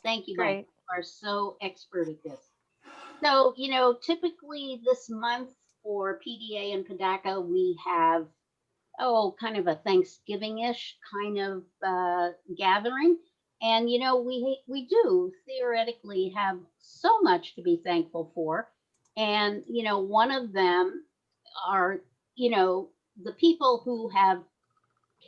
Thank you, Mike. Great. You are so expert at this. So, typically this month for PDA and PDACA, we have, kind of a Thanksgiving-ish kind of gathering. And, we do theoretically have so much to be thankful for. And, one of them are, the people who have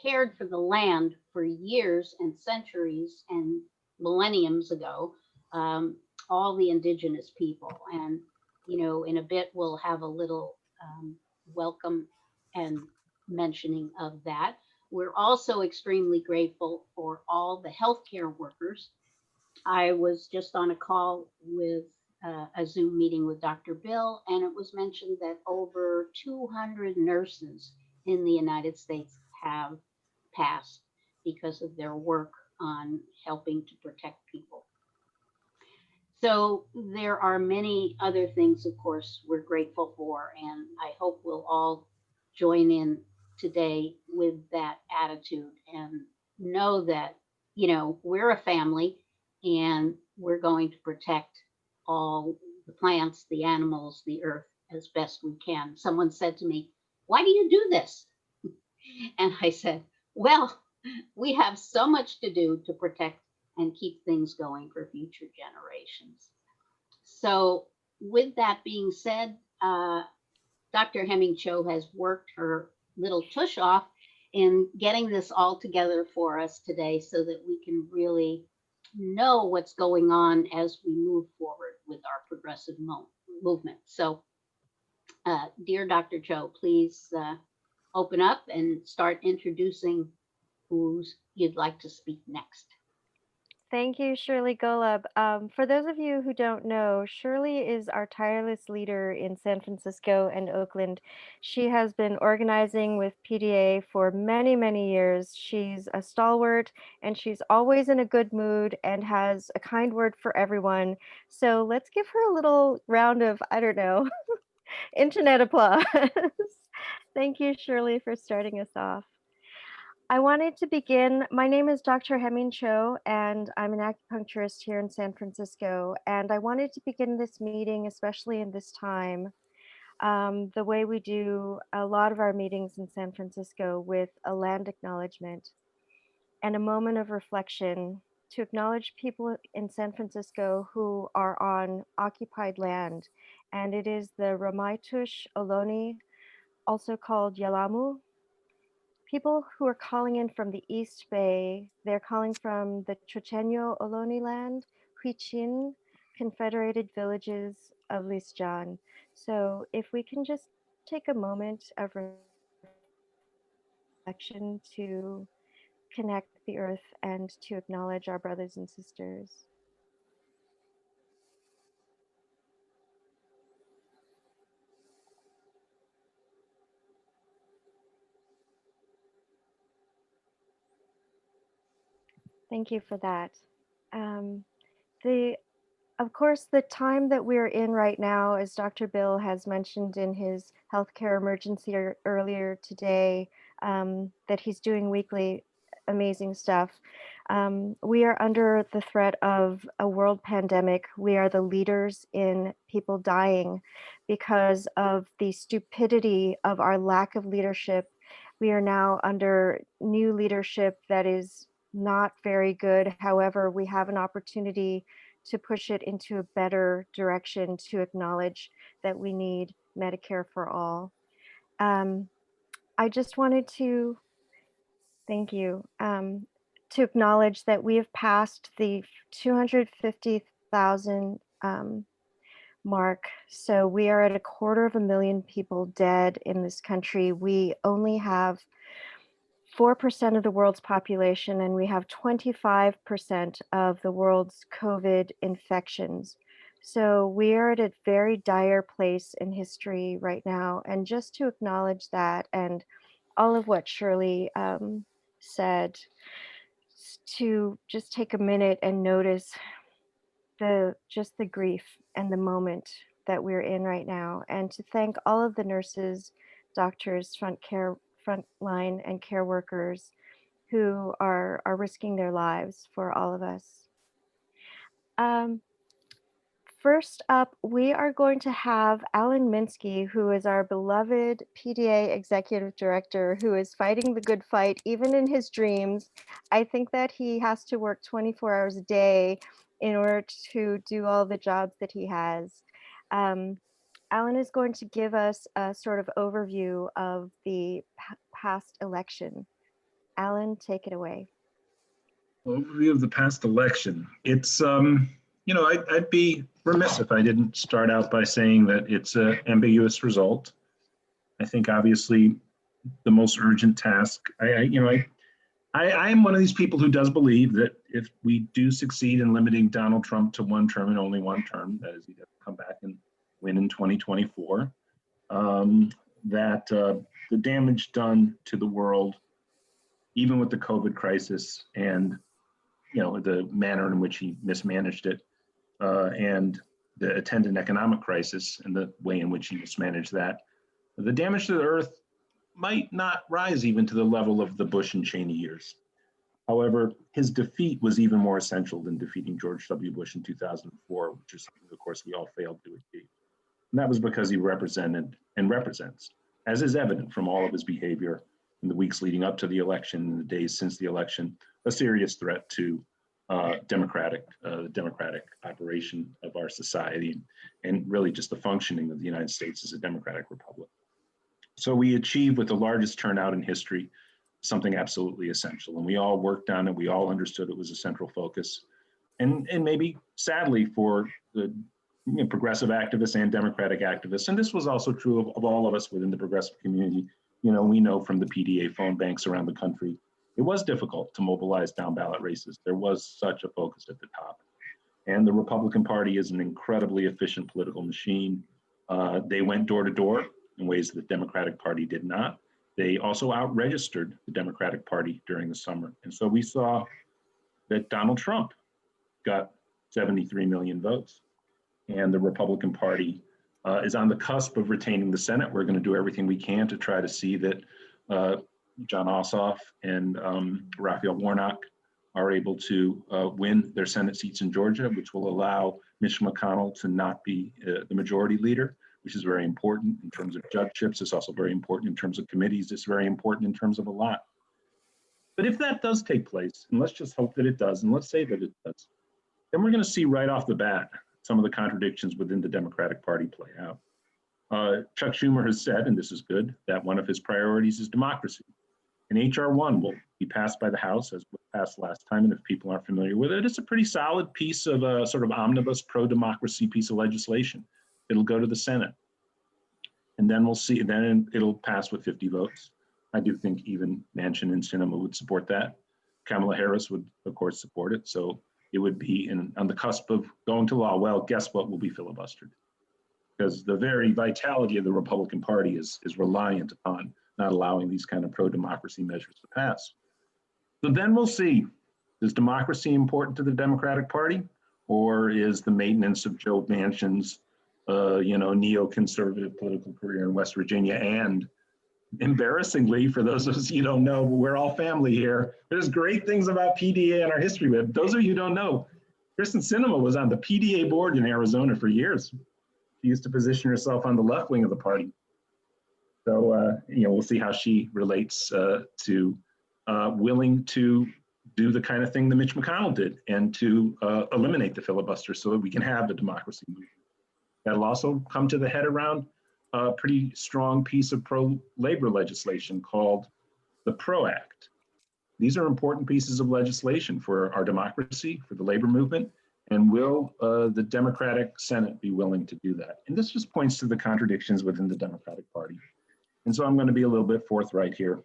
cared for the land for years and centuries and millenniums ago, um, all the indigenous people. And, in a bit, we'll have a little welcome and mentioning of that. We're also extremely grateful for all the healthcare workers. I was just on a call with a Zoom meeting with Dr. Bill, and it was mentioned that over 200 nurses in the United States have passed because of their work on helping to protect people. So there are many other things, of course, we're grateful for, and I hope we'll all join in today with that attitude and know that, we're a family and we're going to protect all the plants, the animals, the earth as best we can. Someone said to me, "Why do you do this?" And I said, "Well, we have so much to do to protect and keep things going for future generations." So, with that being said, Dr. Hemming Cho has worked her little tush off in getting this all together for us today so that we can really know what's going on as we move forward with our progressive movement. So, dear Dr. Cho, please open up and start introducing who's you'd like to speak next. Thank you, Shirley Golub. For those of you who don't know, Shirley is our tireless leader in San Francisco and Oakland. She has been organizing with PDA for many, many years. She's a stalwart and she's always in a good mood and has a kind word for everyone. So let's give her a little round of, I don't know, internet applause. Thank you, Shirley, for starting us off. I wanted to begin. My name is Dr. Hemming Cho, and I'm an acupuncturist here in San Francisco. And I wanted to begin this meeting, especially in this time, the way we do a lot of our meetings in San Francisco, with a land acknowledgement and a moment of reflection to acknowledge people in San Francisco who are on occupied land. And it is the Ramaytush Ohlone, also called Yalamu people who are calling in from the East Bay. They're calling from the Chochenyo Ohlone land, Huichin, Confederated Villages of Lisjan. So if we can just take a moment of reflection to connect the earth and to acknowledge our brothers and sisters. Thank you for that. Um, the Of course, the time that we're in right now, as Dr. Bill has mentioned in his healthcare emergency earlier today, that he's doing weekly amazing stuff. We are under the threat of a world pandemic. We are the leaders in people dying because of the stupidity of our lack of leadership. We are now under new leadership that is not very good. However, we have an opportunity to push it into a better direction, to acknowledge that we need Medicare for all. Um, I just wanted to thank you, to acknowledge that we have passed the 250,000 mark. So we are at 250,000 people dead in this country. We only have 4% of the world's population, and we have 25% of the world's COVID infections. So we are at a very dire place in history right now. And just to acknowledge that, and all of what Shirley said, to just take a minute and notice the grief and the moment that we're in right now, and to thank all of the nurses, doctors, frontline and care workers who are risking their lives for all of us. First up, we are going to have Alan Minsky, who is our beloved PDA executive director, who is fighting the good fight, even in his dreams. I think that he has to work 24 hours a day in order to do all the jobs that he has. Alan is going to give us a sort of overview of the past election. Alan, take it away. Overview of the past election. It's, I'd be remiss if I didn't start out by saying that it's an ambiguous result. I think obviously the most urgent task, I am one of these people who does believe that if we do succeed in limiting Donald Trump to one term and only one term, that is, he doesn't come back and win in 2024, that the damage done to the world, even with the COVID crisis and the manner in which he mismanaged it, and the attendant economic crisis and the way in which he mismanaged that, the damage to the earth might not rise even to the level of the Bush and Cheney years. However, his defeat was even more essential than defeating George W. Bush in 2004, which is something, of course, we all failed to achieve. And that was because he represented and represents, as is evident from all of his behavior in the weeks leading up to the election and the days since the election, a serious threat to democratic operation of our society, and really just the functioning of the United States as a democratic republic. So we achieved, with the largest turnout in history, something absolutely essential. And we all worked on it. We all understood it was a central focus. And maybe sadly for the progressive activists and democratic activists, and this was also true of all of us within the progressive community, we know from the PDA phone banks around the country, it was difficult to mobilize down ballot races. There was such a focus at the top. And the Republican Party is an incredibly efficient political machine. They went door to door in ways that the Democratic Party did not. They also out-registered the Democratic Party during the summer. And so we saw that Donald Trump got 73 million votes. And the Republican Party is on the cusp of retaining the Senate. We're going to do everything we can to try to see that John Ossoff and Raphael Warnock are able to win their Senate seats in Georgia, which will allow Mitch McConnell to not be the majority leader, which is very important in terms of judgeships. It's also very important in terms of committees. It's very important in terms of a lot. But if that does take place, and let's just hope that it does, and let's say that it does, then we're going to see right off the bat some of the contradictions within the Democratic Party play out. Chuck Schumer has said, and this is good, that one of his priorities is democracy. And HR 1 will be passed by the House, as was passed last time, and if people aren't familiar with it, it's a pretty solid piece of a sort of omnibus pro-democracy piece of legislation. It'll go to the Senate. And then we'll see, then it'll pass with 50 votes. I do think even Manchin and Sinema would support that. Kamala Harris would, of course, support it. So it would be on the cusp of going to law. Well, guess what will be filibustered? Because the very vitality of the Republican Party is reliant upon not allowing these kind of pro-democracy measures to pass. So then we'll see, is democracy important to the Democratic Party, or is the maintenance of Joe Manchin's neoconservative political career in West Virginia? And embarrassingly, for those of us you don't know, we're all family here. There's great things about PDA in our history, but those of you who don't know, Kristen Sinema was on the PDA board in Arizona for years. She used to position herself on the left wing of the party. So, we'll see how she relates to willing to do the kind of thing that Mitch McConnell did and to eliminate the filibuster so that we can have the democracy movement. That'll also come to the head around a pretty strong piece of pro-labor legislation called the PRO Act. These are important pieces of legislation for our democracy, for the labor movement, and will the Democratic Senate be willing to do that? And this just points to the contradictions within the Democratic Party. And so I'm going to be a little bit forthright here.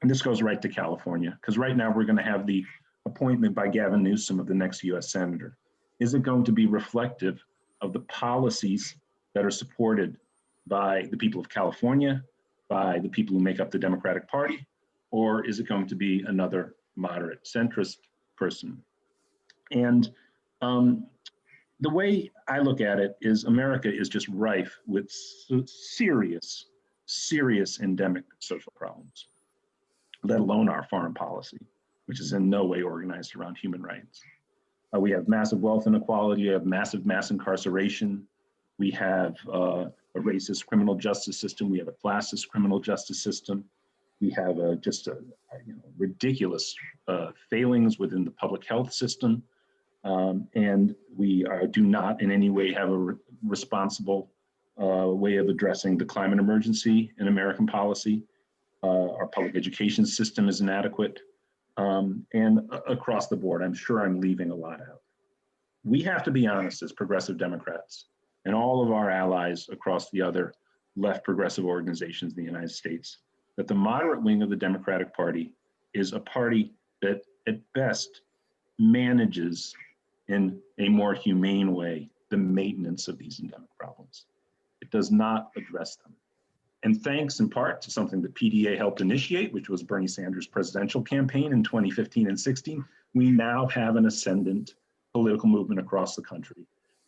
And this goes right to California, because right now we're going to have the appointment by Gavin Newsom of the next US Senator. Is it going to be reflective of the policies that are supported by the people of California, by the people who make up the Democratic Party, or is it going to be another moderate centrist person? And the way I look at it is America is just rife with serious endemic social problems, let alone our foreign policy, which is in no way organized around human rights. We have massive wealth inequality, we have massive mass incarceration, we have a racist criminal justice system, we have a classist criminal justice system, we have ridiculous failings within the public health system, and we do not in any way have a responsible way of addressing the climate emergency in American policy. Our public education system is inadequate. And across the board, I'm sure I'm leaving a lot out. We have to be honest as progressive Democrats and all of our allies across the other left progressive organizations in the United States, that the moderate wing of the Democratic Party is a party that at best manages in a more humane way the maintenance of these endemic problems. It does not address them. And thanks in part to something that PDA helped initiate, which was Bernie Sanders' presidential campaign in 2015 and 16, we now have an ascendant political movement across the country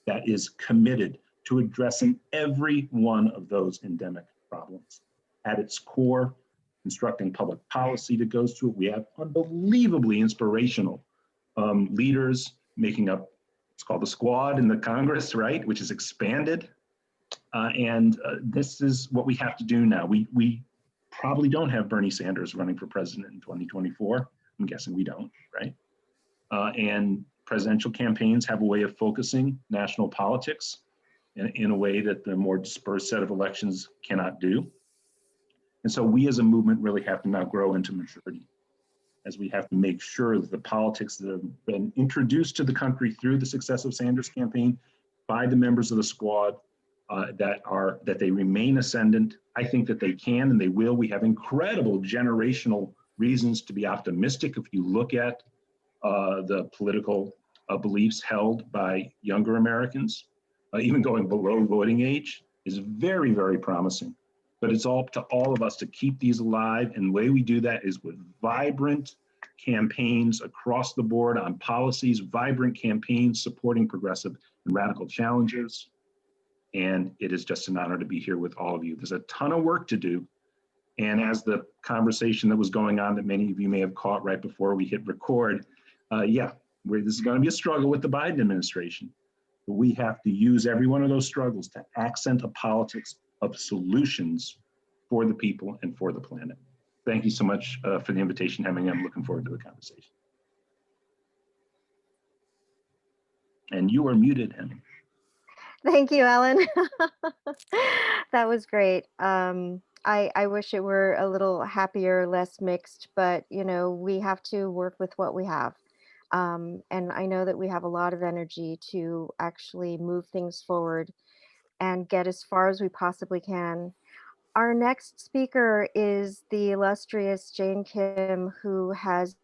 that is committed to addressing every one of those endemic problems. At its core, constructing public policy that goes to it. We have unbelievably inspirational leaders making up, it's called the squad in the Congress, right, which is expanded. This is what we have to do now. We probably don't have Bernie Sanders running for president in 2024. I'm guessing we don't, right? And presidential campaigns have a way of focusing national politics in a way that the more dispersed set of elections cannot do. And so we as a movement really have to now grow into maturity, as we have to make sure that the politics that have been introduced to the country through the success of Sanders' campaign by the members of the squad, that they remain ascendant. I think that they can and they will. We have incredible generational reasons to be optimistic if you look at the political beliefs held by younger Americans. Even going below voting age is very, very promising. But it's all up to all of us to keep these alive. And the way we do that is with vibrant campaigns across the board on policies, vibrant campaigns supporting progressive and radical challenges. And it is just an honor to be here with all of you. There's a ton of work to do. And as the conversation that was going on that many of you may have caught right before we hit record, this is going to be a struggle with the Biden administration. But we have to use every one of those struggles to accent a politics of solutions for the people and for the planet. Thank you so much for the invitation, Hemming. I'm looking forward to the conversation. And you are muted, Hemming. Thank you, Alan. That was great. I wish it were a little happier, less mixed, but we have to work with what we have. And I know that we have a lot of energy to actually move things forward and get as far as we possibly can. Our next speaker is the illustrious Jane Kim, who has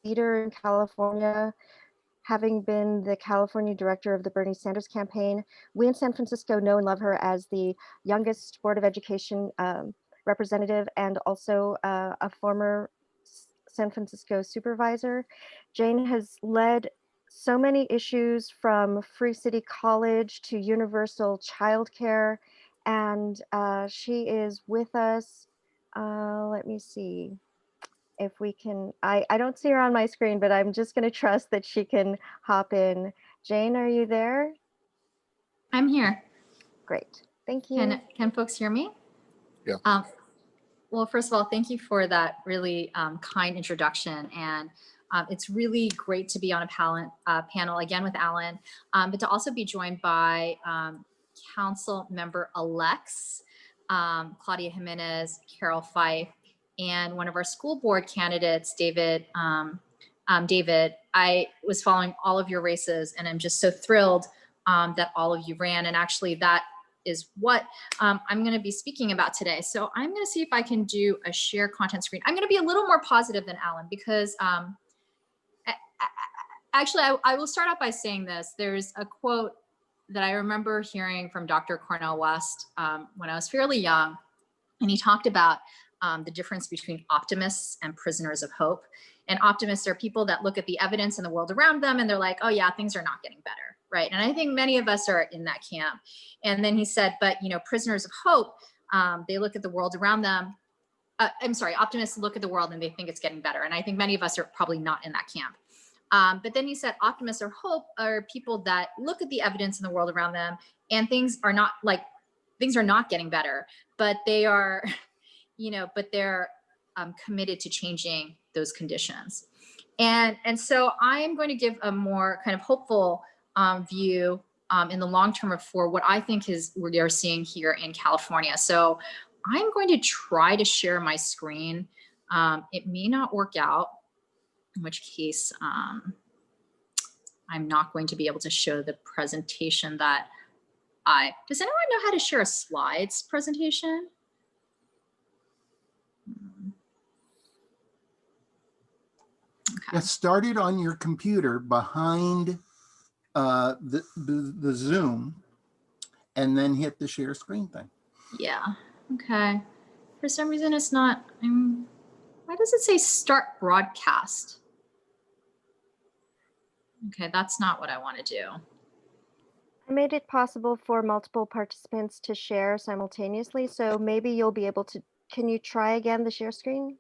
leader in California, having been the California director of the Bernie Sanders campaign. We in San Francisco know and love her as the youngest Board of Education representative and also a former San Francisco supervisor. Jane has led so many issues from Free City College to universal childcare, and she is with us. Let me see if we can, I don't see her on my screen, but I'm just going to trust that she can hop in. Jane, are you there? I'm here. Great, thank you. Can folks hear me? Yeah. Well, first of all, thank you for that really kind introduction. And it's really great to be on a panel again with Alan, but to also be joined by Council Member-elects, Claudia Jimenez, Carroll, Fife, and one of our school board candidates, David. David, I was following all of your races, and I'm just so thrilled that all of you ran. And actually, that is what I'm going to be speaking about today. So I'm going to see if I can do a share content screen. I'm going to be a little more positive than Alan because actually, I will start out by saying this. There's a quote that I remember hearing from Dr. Cornel West when I was fairly young, and he talked about the difference between optimists and prisoners of hope. And optimists are people that look at the evidence in the world around them and they're like, oh yeah, things are not getting better, right? And I think many of us are in that camp. And then he said, but prisoners of hope, they look at the world around them I'm sorry, optimists look at the world and they think it's getting better. And I think many of us are probably not in that camp. But then you said optimists or hope are people that look at the evidence in the world around them and things are not getting better, but they are, but they're committed to changing those conditions. And so I'm going to give a more kind of hopeful view in the long term for what I think is we are seeing here in California. So I'm going to try to share my screen. It may not work out, in which case I'm not going to be able to show the presentation that does anyone know how to share a slides presentation? Okay. It started on your computer behind the Zoom and then hit the share screen thing. Yeah, okay. For some reason it's not, why does it say start broadcast? Okay, that's not what I want to do. I made it possible for multiple participants to share simultaneously, so maybe you'll be able to, can you try again the share screen?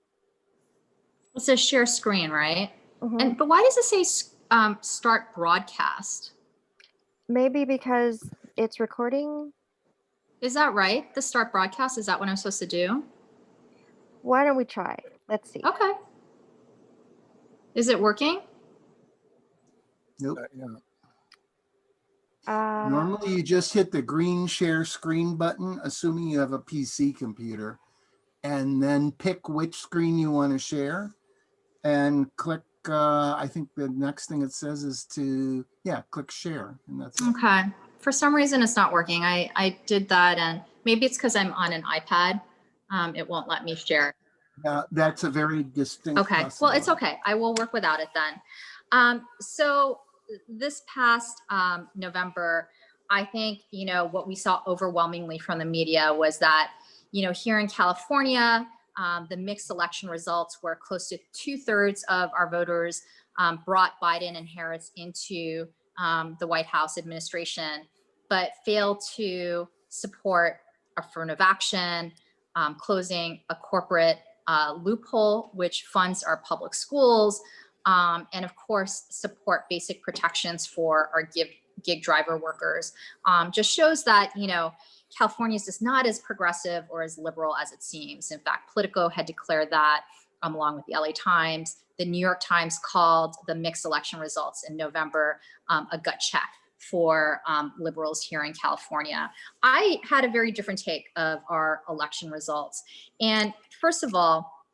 It says share screen, right? Mhm. But why does it say start broadcast? Maybe because it's recording. Is that right? The start broadcast, is that what I'm supposed to do? Why don't we try? Let's see. Okay. Is it working? Nope. Uh, Normally you just hit the green share screen button, assuming you have a PC computer, and then pick which screen you want to share and click, I think the next thing it says is to, click share, and that's it. Okay. For some reason it's not working. I did that, and maybe it's because I'm on an iPad. It won't let me share. That's a very distinct Okay, well, it's okay. I will work without it then. So this past November, I think, what we saw overwhelmingly from the media was that, here in California, the mixed election results were close to 2/3 of our voters brought Biden and Harris into the White House administration, but failed to support affirmative action, closing a corporate loophole which funds our public schools, and of course support basic protections for our gig driver workers. Just shows that California is just not as progressive or as liberal as it seems. In fact, Politico had declared that, along with the LA Times. The New York Times called the mixed election results in November a gut check for liberals here in California. I had a very different take of our election results. And first of all,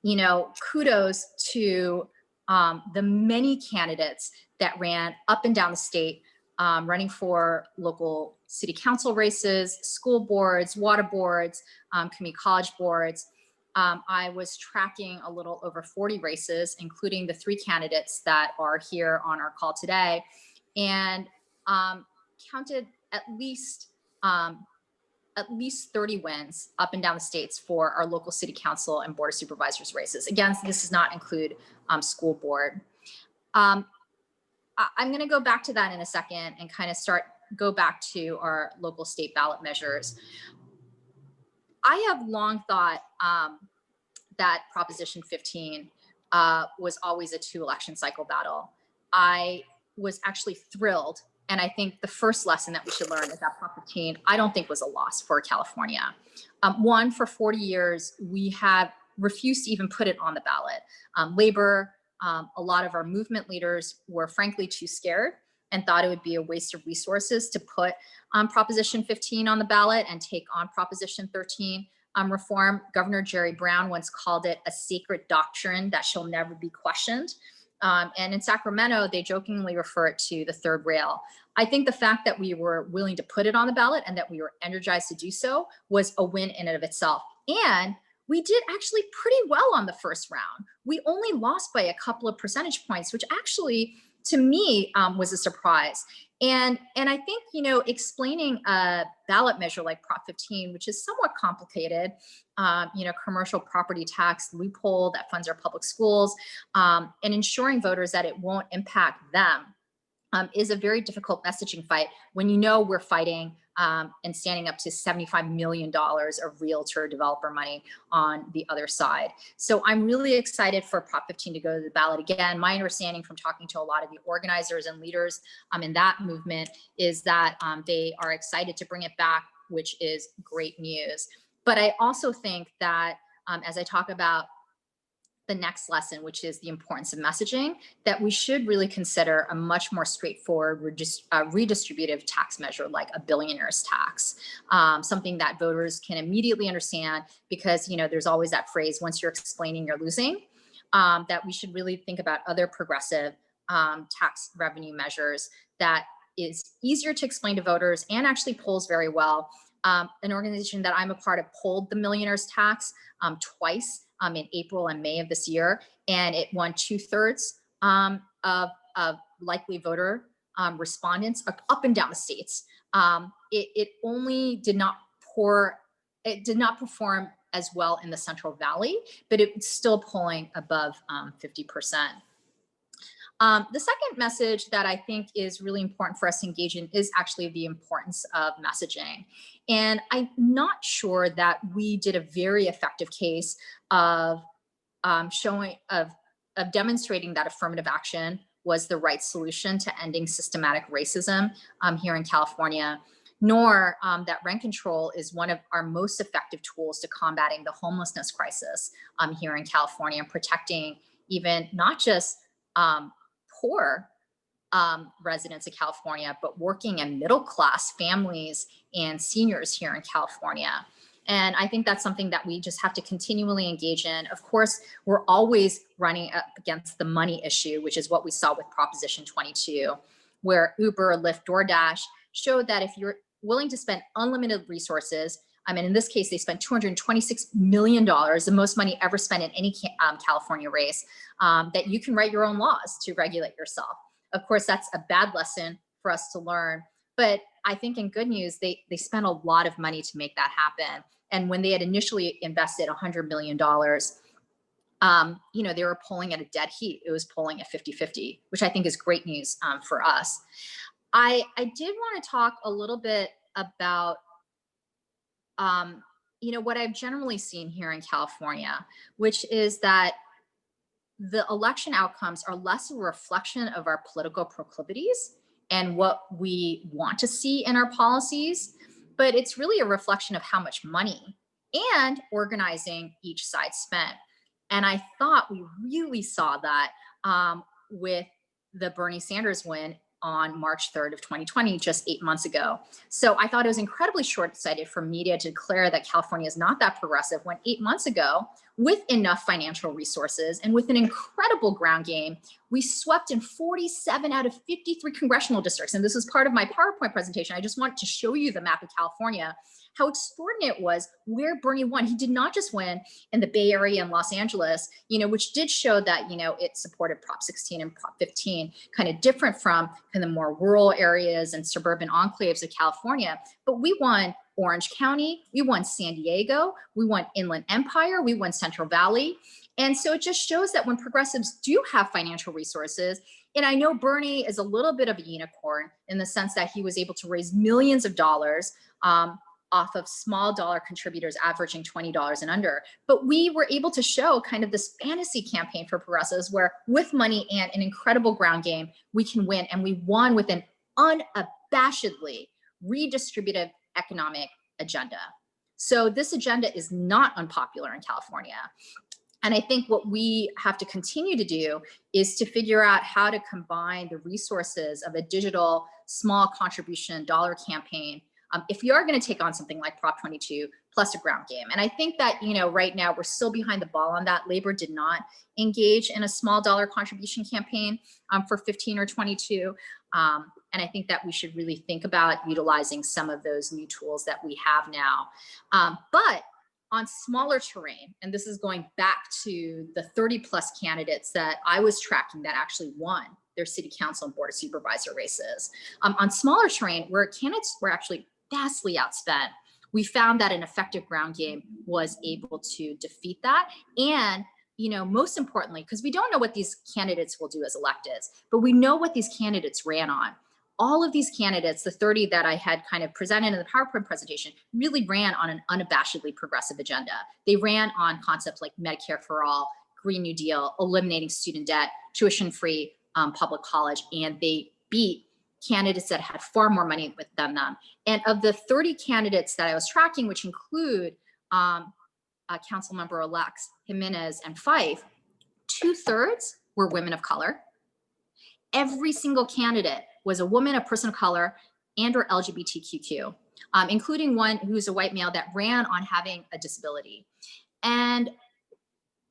kudos to the many candidates that ran up and down the state, running for local city council races, school boards, water boards, community college boards. I was tracking a little over 40 races, including the 3 candidates that are here on our call today, and counted at least 30 wins up and down the states for our local city council and board of supervisors races. Again, this does not include school board. I'm going to go back to that in a second and kind of go back to our local state ballot measures. I have long thought that Proposition 15 was always a 2 election cycle battle. I was actually thrilled. And I think the first lesson that we should learn is that Prop 15, I don't think was a loss for California. One, for 40 years, we have refused to even put it on the ballot. Labor, a lot of our movement leaders were frankly too scared and thought it would be a waste of resources to put Proposition 15 on the ballot and take on Proposition 13 reform. Governor Jerry Brown once called it a sacred doctrine that shall never be questioned. And in Sacramento, they jokingly refer it to the third rail. I think the fact that we were willing to put it on the ballot and that we were energized to do so was a win in and of itself. And we did actually pretty well on the first round. We only lost by a couple of percentage points, which actually, to me, was a surprise. And I think, explaining a ballot measure like Prop 15, which is somewhat complicated, commercial property tax loophole that funds our public schools, and ensuring voters that it won't impact them, is a very difficult messaging fight when we're fighting and standing up to $75 million of realtor developer money on the other side. So I'm really excited for Prop 15 to go to the ballot again. My understanding from talking to a lot of the organizers and leaders in that movement is that they are excited to bring it back, which is great news. But I also think that as I talk about the next lesson, which is the importance of messaging, that we should really consider a much more straightforward redistributive tax measure like a billionaire's tax, something that voters can immediately understand, because there's always that phrase, once you're explaining, you're losing, that we should really think about other progressive tax revenue measures that is easier to explain to voters and actually polls very well. An organization that I'm a part of polled the millionaire's tax twice in April and May of this year, and it won 2/3 of likely voter respondents up and down the states. It only did not perform as well in the Central Valley, but it's still polling above 50%. The second message that I think is really important for us to engage in is actually the importance of messaging. And I'm not sure that we did a very effective case of demonstrating that affirmative action was the right solution to ending systematic racism here in California, nor that rent control is one of our most effective tools to combating the homelessness crisis here in California and protecting even not just poor residents of California, but working and middle class families and seniors here in California. And I think that's something that we just have to continually engage in. Of course, we're always running up against the money issue, which is what we saw with Proposition 22, where Uber, Lyft, DoorDash showed that if you're willing to spend unlimited resources, I mean, in this case, they spent $226 million, the most money ever spent in any California race, that you can write your own laws to regulate yourself. Of course, that's a bad lesson for us to learn. But I think in good news, they spent a lot of money to make that happen. And when they had initially invested $100 million, they were polling at a dead heat. It was polling at 50-50, which I think is great news for us. I did want to talk a little bit about what I've generally seen here in California, which is that the election outcomes are less a reflection of our political proclivities and what we want to see in our policies, but it's really a reflection of how much money and organizing each side spent. And I thought we really saw that with the Bernie Sanders win on March 3rd of 2020, just 8 months ago. So I thought it was incredibly short-sighted for media to declare that California is not that progressive when 8 months ago, with enough financial resources and with an incredible ground game, we swept in 47 out of 53 congressional districts. And this is part of my PowerPoint presentation. I just want to show you the map of California, how extraordinary it was where Bernie won. He did not just win in the Bay Area and Los Angeles, which did show that, it supported Prop 16 and Prop 15, kind of different from kind of more rural areas and suburban enclaves of California. But we won Orange County, we won San Diego, we won Inland Empire, we won Central Valley. And so it just shows that when progressives do have financial resources, and I know Bernie is a little bit of a unicorn in the sense that he was able to raise millions of dollars off of small dollar contributors averaging $20 and under. But we were able to show kind of this fantasy campaign for progressives where with money and an incredible ground game, we can win. And we won with an unabashedly redistributive economic agenda. So this agenda is not unpopular in California. And I think what we have to continue to do is to figure out how to combine the resources of a digital small contribution dollar campaign if you are going to take on something like Prop 22 plus a ground game. And I think that, right now we're still behind the ball on that. Labor did not engage in a small dollar contribution campaign for 15 or 22. And I think that we should really think about utilizing some of those new tools that we have now. But on smaller terrain, and this is going back to the 30 plus candidates that I was tracking that actually won their city council and board of supervisor races. On smaller terrain where candidates were actually vastly outspent, we found that an effective ground game was able to defeat that. And, most importantly, because we don't know what these candidates will do as electeds, but we know what these candidates ran on. all of these candidates, the 30 that I had kind of presented in the PowerPoint presentation, really ran on an unabashedly progressive agenda. They ran on concepts like Medicare for all, Green New Deal, eliminating student debt, tuition-free public college, and they beat candidates that had far more money with them. And of the 30 candidates that I was tracking, which include council member-elects Jimenez and Fife, 2/3 were women of color. Every single candidate was a woman, a person of color, and or LGBTQ, including one who's a white male that ran on having a disability. And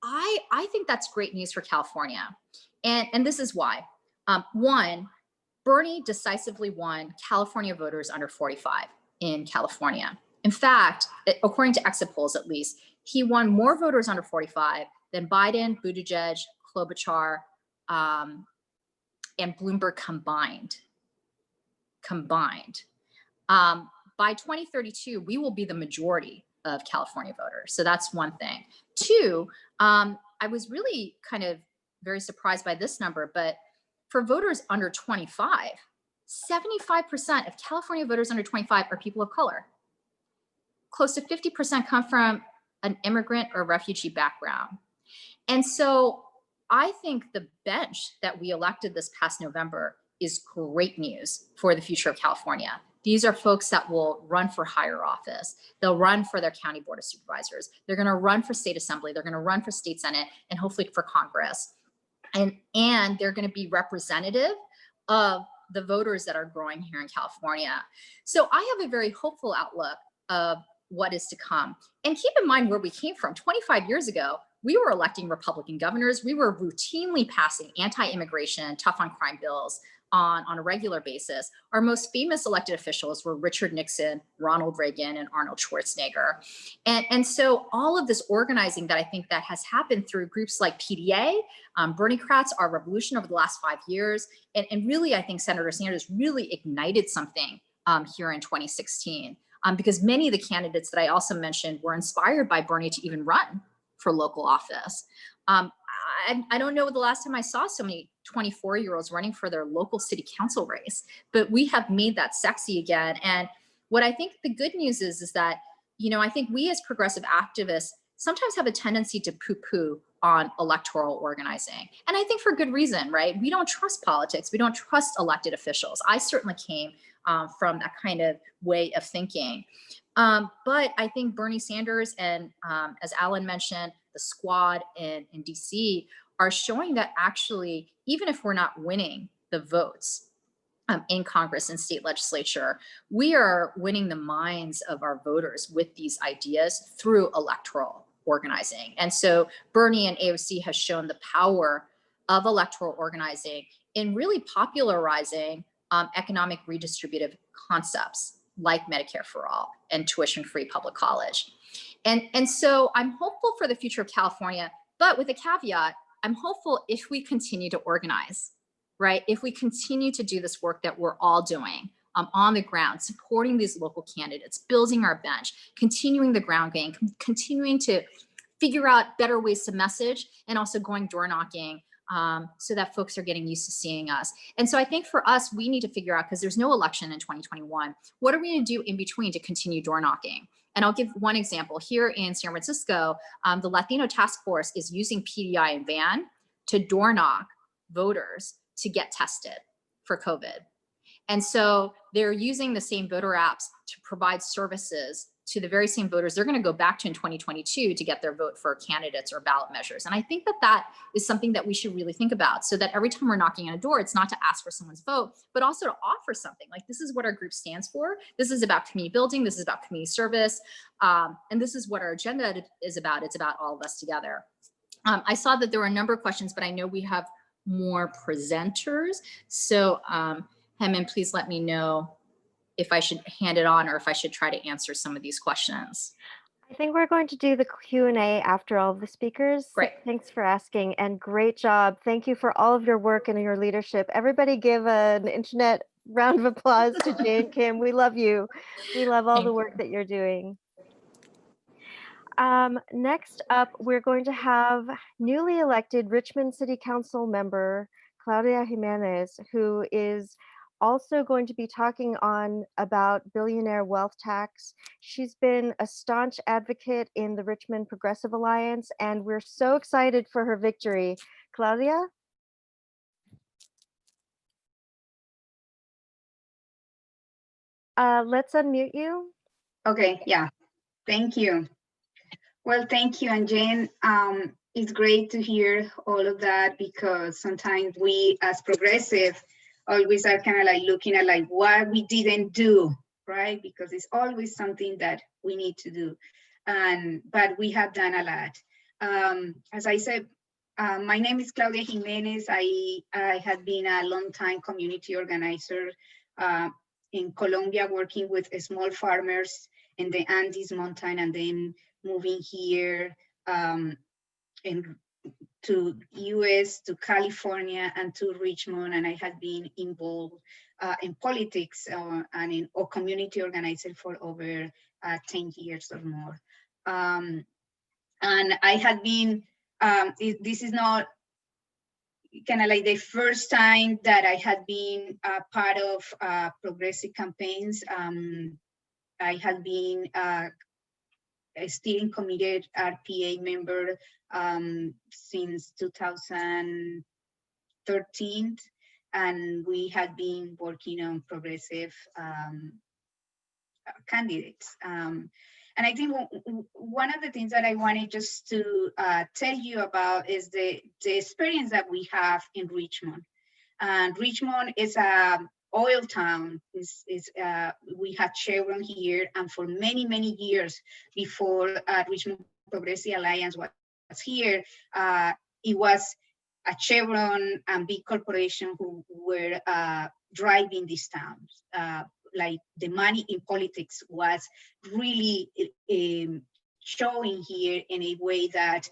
I think that's great news for California. And this is why. One, Bernie decisively won California voters under 45 in California. In fact, according to exit polls at least, he won more voters under 45 than Biden, Buttigieg, Klobuchar, and Bloomberg combined. By 2032, we will be the majority of California voters. So that's one thing. Two, I was really kind of very surprised by this number, but for voters under 25, 75% of California voters under 25 are people of color. Close to 50% come from an immigrant or refugee background. And so I think the bench that we elected this past November is great news for the future of California. These are folks that will run for higher office. They'll run for their county board of supervisors. They're going to run for state assembly. They're going to run for state senate and hopefully for Congress. And they're going to be representative of the voters that are growing here in California. So I have a very hopeful outlook of what is to come. And keep in mind where we came from. 25 years ago, we were electing Republican governors. We were routinely passing anti-immigration, tough on crime bills on a regular basis. Our most famous elected officials were Richard Nixon, Ronald Reagan, and Arnold Schwarzenegger. And so all of this organizing that I think that has happened through groups like PDA, Berniecrats, our revolution over the last 5 years, and really I think Senator Sanders really ignited something here in 2016. Because many of the candidates that I also mentioned were inspired by Bernie to even run for local office. I don't know the last time I saw so many 24-year-olds running for their local city council race, but we have made that sexy again. And what I think the good news is that, you know, I think we as progressive activists sometimes have a tendency to poo-poo on electoral organizing. And I think for good reason, right? We don't trust politics. We don't trust elected officials. I certainly came from that kind of way of thinking. But I think Bernie Sanders and, as Alan mentioned, the squad in DC are showing that actually, even if we're not winning the votes in Congress and state legislature, we are winning the minds of our voters with these ideas through electoral organizing. And so Bernie and AOC has shown the power of electoral organizing in really popularizing economic redistributive concepts like Medicare for all and tuition-free public college. And so I'm hopeful for the future of California, but with a caveat, I'm hopeful if we continue to organize, right? If we continue to do this work that we're all doing on the ground, supporting these local candidates, building our bench, continuing the ground game, continuing to figure out better ways to message, and also going door knocking so that folks are getting used to seeing us. And so I think for us, we need to figure out, because there's no election in 2021, what are we going to do in between to continue door knocking? And I'll give one example. Here in San Francisco, the Latino Task Force is using PDI and VAN to door knock voters to get tested for COVID. And so they're using the same voter apps to provide services to the very same voters they're going to go back to in 2022 to get their vote for candidates or ballot measures. And I think that that is something that we should really think about, so that every time we're knocking on a door, it's not to ask for someone's vote, but also to offer something. Like, this is what our group stands for. This is about community building. This is about community service. And this is what our agenda is about. It's about all of us together. I saw that there were a number of questions, but I know we have more presenters. So Hemin, please let me know if I should hand it on or if I should try to answer some of these questions. I think we're going to do the Q&A after all of the speakers. Great. Thanks for asking, and great job. Thank you for all of your work and your leadership. Everybody give an internet round of applause to Jane Kim. We love you. We love all the work that you're doing. Next up, we're going to have newly elected Richmond City Council member Claudia Jimenez, who is also going to be talking on about billionaire wealth tax. She's been a staunch advocate in the Richmond Progressive Alliance, and we're so excited for her victory. Claudia? Let's unmute you. Okay, yeah, thank you. Well, thank you, and Jane. It's great to hear all of that, because sometimes we as progressive always are kind of like looking at like what we didn't do, right? Because it's always something that we need to do. But we have done a lot. As I said, my name is Claudia Jimenez. I had been a long-time community organizer in Colombia, working with small farmers in the Andes mountain, and then moving here to US, to California, and to Richmond. And I had been involved in politics and in or community organizing for over 10 years or more. And I had been, this is not kind of like the first time that I had been part of progressive campaigns. I had been a steering committee RPA member since 2013, and we had been working on progressive candidates. And I think one of the things that I wanted just to tell you about is the experience that we have in Richmond. And Richmond is a oil town. We had Chevron here, and for many, many years before Richmond Progressive Alliance was here, it was a Chevron and big corporation who were driving these towns. Like the money in politics was really showing here in a way that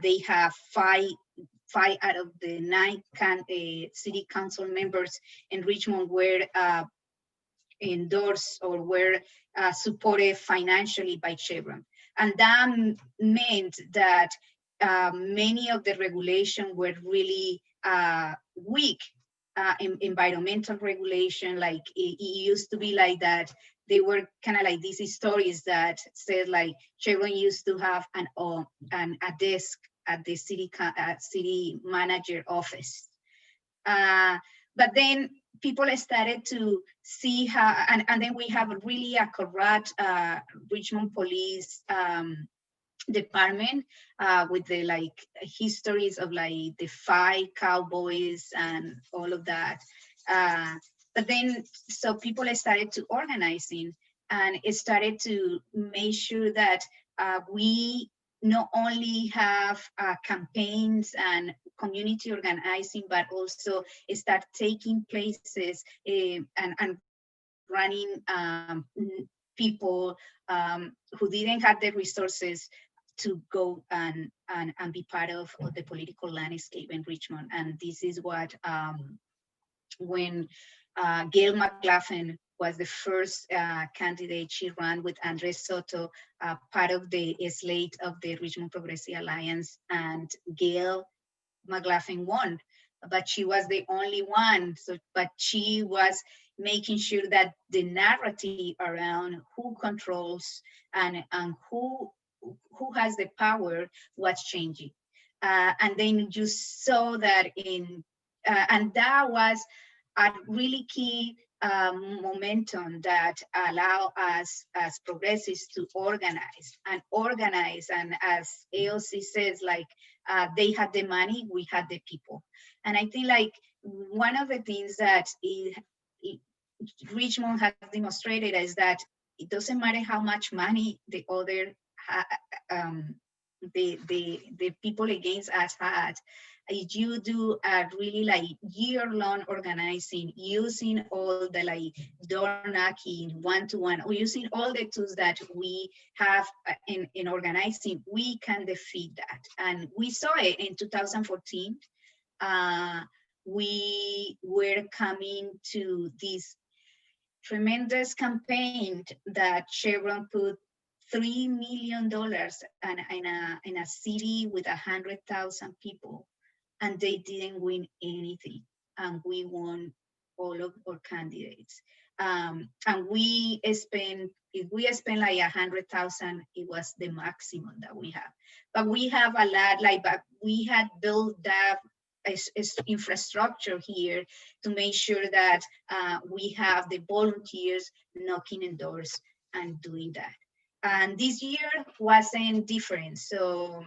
they have five out of the 9 city council members in Richmond were endorsed or were supported financially by Chevron. And that meant that many of the regulations were really weak. Environmental regulation, like it used to be like that. They were kind of like these stories that said like Chevron used to have a desk at the city manager office. But then people started to see how, and then we have really a corrupt Richmond police department with the like histories of like the 5 cowboys and all of that. But then, so people started to organizing, and it started to make sure that we not only have campaigns and community organizing, but also start taking places and running people who didn't have the resources to go and be part of the political landscape in Richmond. And this is what, when Gail McLaughlin was the first candidate, she ran with Andres Soto, part of the slate of the Richmond Progressive Alliance, and Gail McLaughlin won, but she was the only one. So, but she was making sure that the narrative around who controls and who has the power was changing. And then you saw that and that was a really key momentum that allow us as progressives to organize. And as AOC says, like they had the money, we had the people. And I think like one of the things that Richmond has demonstrated is that it doesn't matter how much money the other the people against us had. If you do a really like year-long organizing, using all the like door knocking, one-to-one, or using all the tools that we have in organizing, we can defeat that. And we saw it in 2014. We were coming to this tremendous campaign that Chevron put $3 million in a city with 100,000 people, and they didn't win anything, and we won all of our candidates. And if we spend like 100,000, it was the maximum that we have. But we have a lot, but we had built that infrastructure here to make sure that we have the volunteers knocking on doors and doing that. And this year wasn't different. So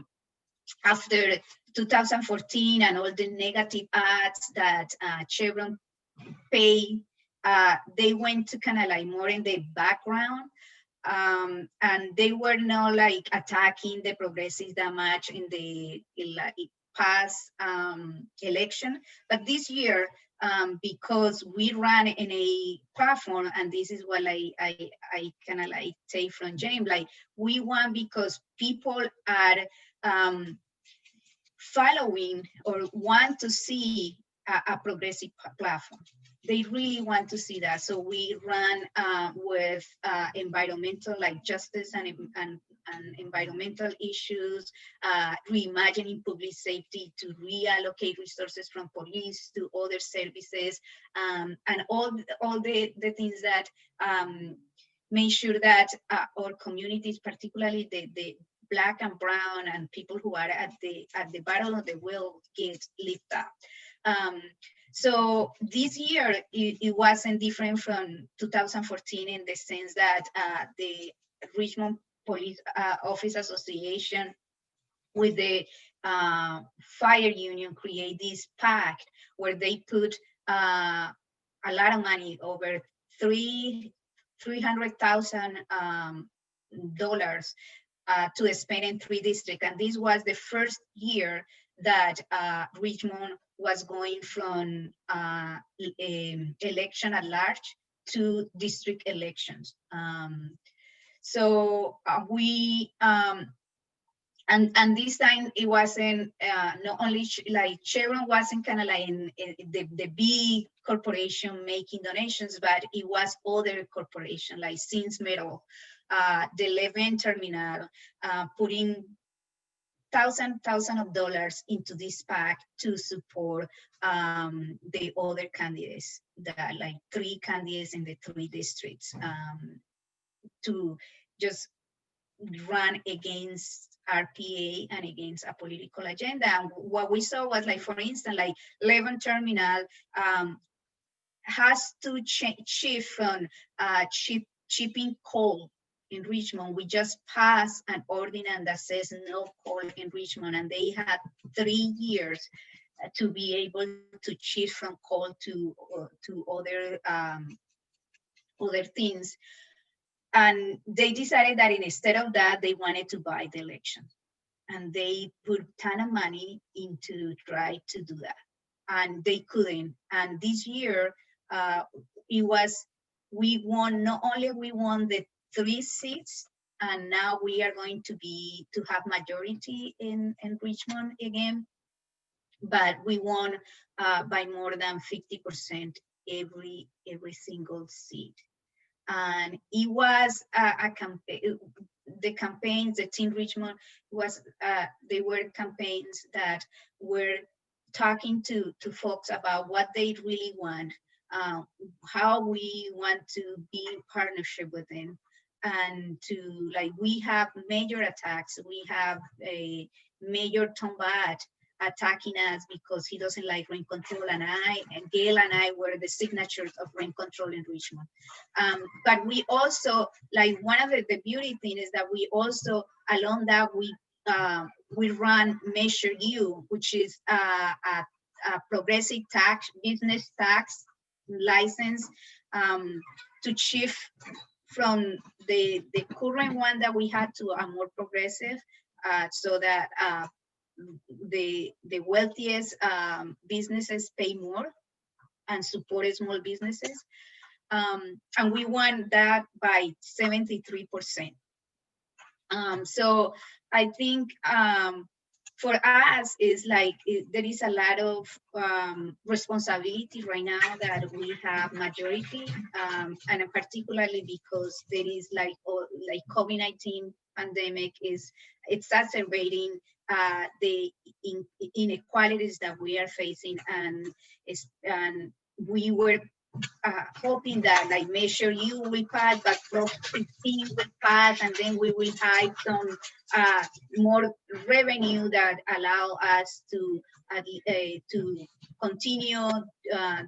after 2014 and all the negative ads that Chevron paid, they went to kind of like more in the background, and they were not like attacking the progressives that much in the past election. But this year, because we ran in a platform, and this is what I kind of like take from James, like we won because people are following or want to see a progressive platform. They really want to see that. So we run with environmental, like justice and environmental issues, reimagining public safety to reallocate resources from police to other services, and all the things that make sure that our communities, particularly the Black and brown and people who are at the bottom of the wheel, get lifted up. So this year, it wasn't different from 2014 in the sense that the Richmond Police Office Association with the fire union create this pact where they put a lot of money, over $300,000 to spend in 3 districts. And this was the first year that Richmond was going from election at large to district elections. So we, and this time it wasn't not only like Chevron wasn't kind of like in the big corporation making donations, but it was other corporation like Sims Metal, the Levin Terminal, putting thousands of dollars into this pact to support the other candidates, that like 3 candidates in the 3 districts, to just run against RPA and against a political agenda. And what we saw was, like, for instance, like Levin Terminal has to shift from shipping coal in Richmond. We just passed an ordinance that says no coal in Richmond, and they had 3 years to be able to shift from coal to other things. And they decided that instead of that, they wanted to buy the election, and they put a ton of money into try to do that, and they couldn't. And this year, we won. Not only we won the 3 seats, and now we are going to have majority in Richmond again, but we won by more than 50% every single seat. And it was a campaign. The campaigns, the Team Richmond was, they were campaigns that were talking to folks about what they really want, how we want to be in partnership with them, and to, like, we have major attacks. We have a Mayor Tom Batt attacking us because he doesn't like rent control, and Gail and I were the signatures of rent control in Richmond. But we also, like, one of the beauty thing is that we also, along that, we run Measure U, which is a progressive business tax license, to shift from the current one that we had to a more progressive, so that the wealthiest businesses pay more and support small businesses. And we won that by 73%. So I think for us, is like, there is a lot of responsibility right now that we have majority, and particularly because there is like COVID-19 pandemic is exacerbating the inequalities that we are facing, and we were hoping that like Measure U will pass, but Prop 15 will pass, and then we will have some more revenue that allow us to continue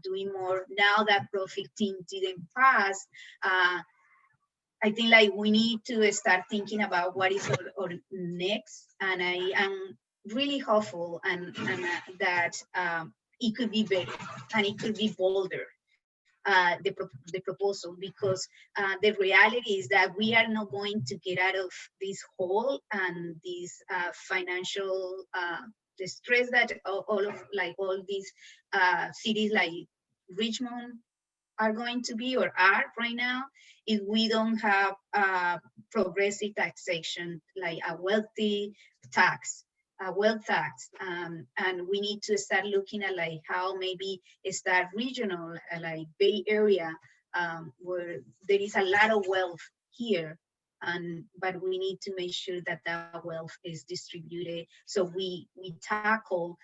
doing more. Now that Prop 15 didn't pass, I think like we need to start thinking about what is our next, and I am really hopeful and that it could be better and it could be bolder. The proposal, because the reality is that we are not going to get out of this hole and this financial the stress that all these cities like Richmond are going to be or are right now if we don't have progressive taxation, like a wealthy tax, a wealth tax, and we need to start looking at like how maybe start regional, like Bay Area, where there is a lot of wealth here, but we need to make sure that that wealth is distributed. So we tackle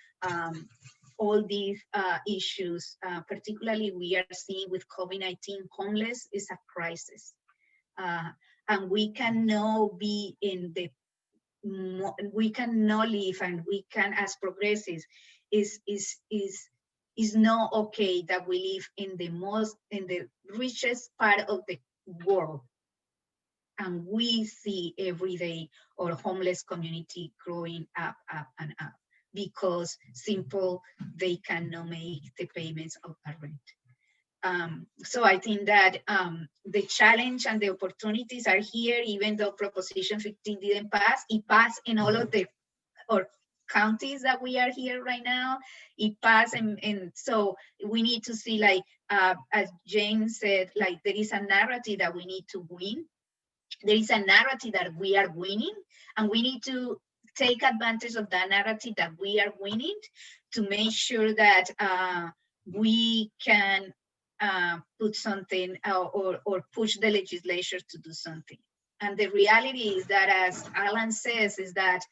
all these issues, particularly we are seeing with COVID-19, homeless is a crisis. And we cannot be in the, we cannot live, and we can, as progressives, is not okay that we live in the richest part of the world. And we see every day our homeless community growing up and up, because simple, they cannot make the payments of a rent. So I think that the challenge and the opportunities are here, even though Proposition 15 didn't pass. It passed in all of the counties that we are here right now. It passed, and so we need to see, like, as James said, like there is a narrative that we need to win. There is a narrative that we are winning, and we need to take advantage of that narrative that we are winning to make sure that we can put something or push the legislature to do something. And the reality is that, as Alan says, is that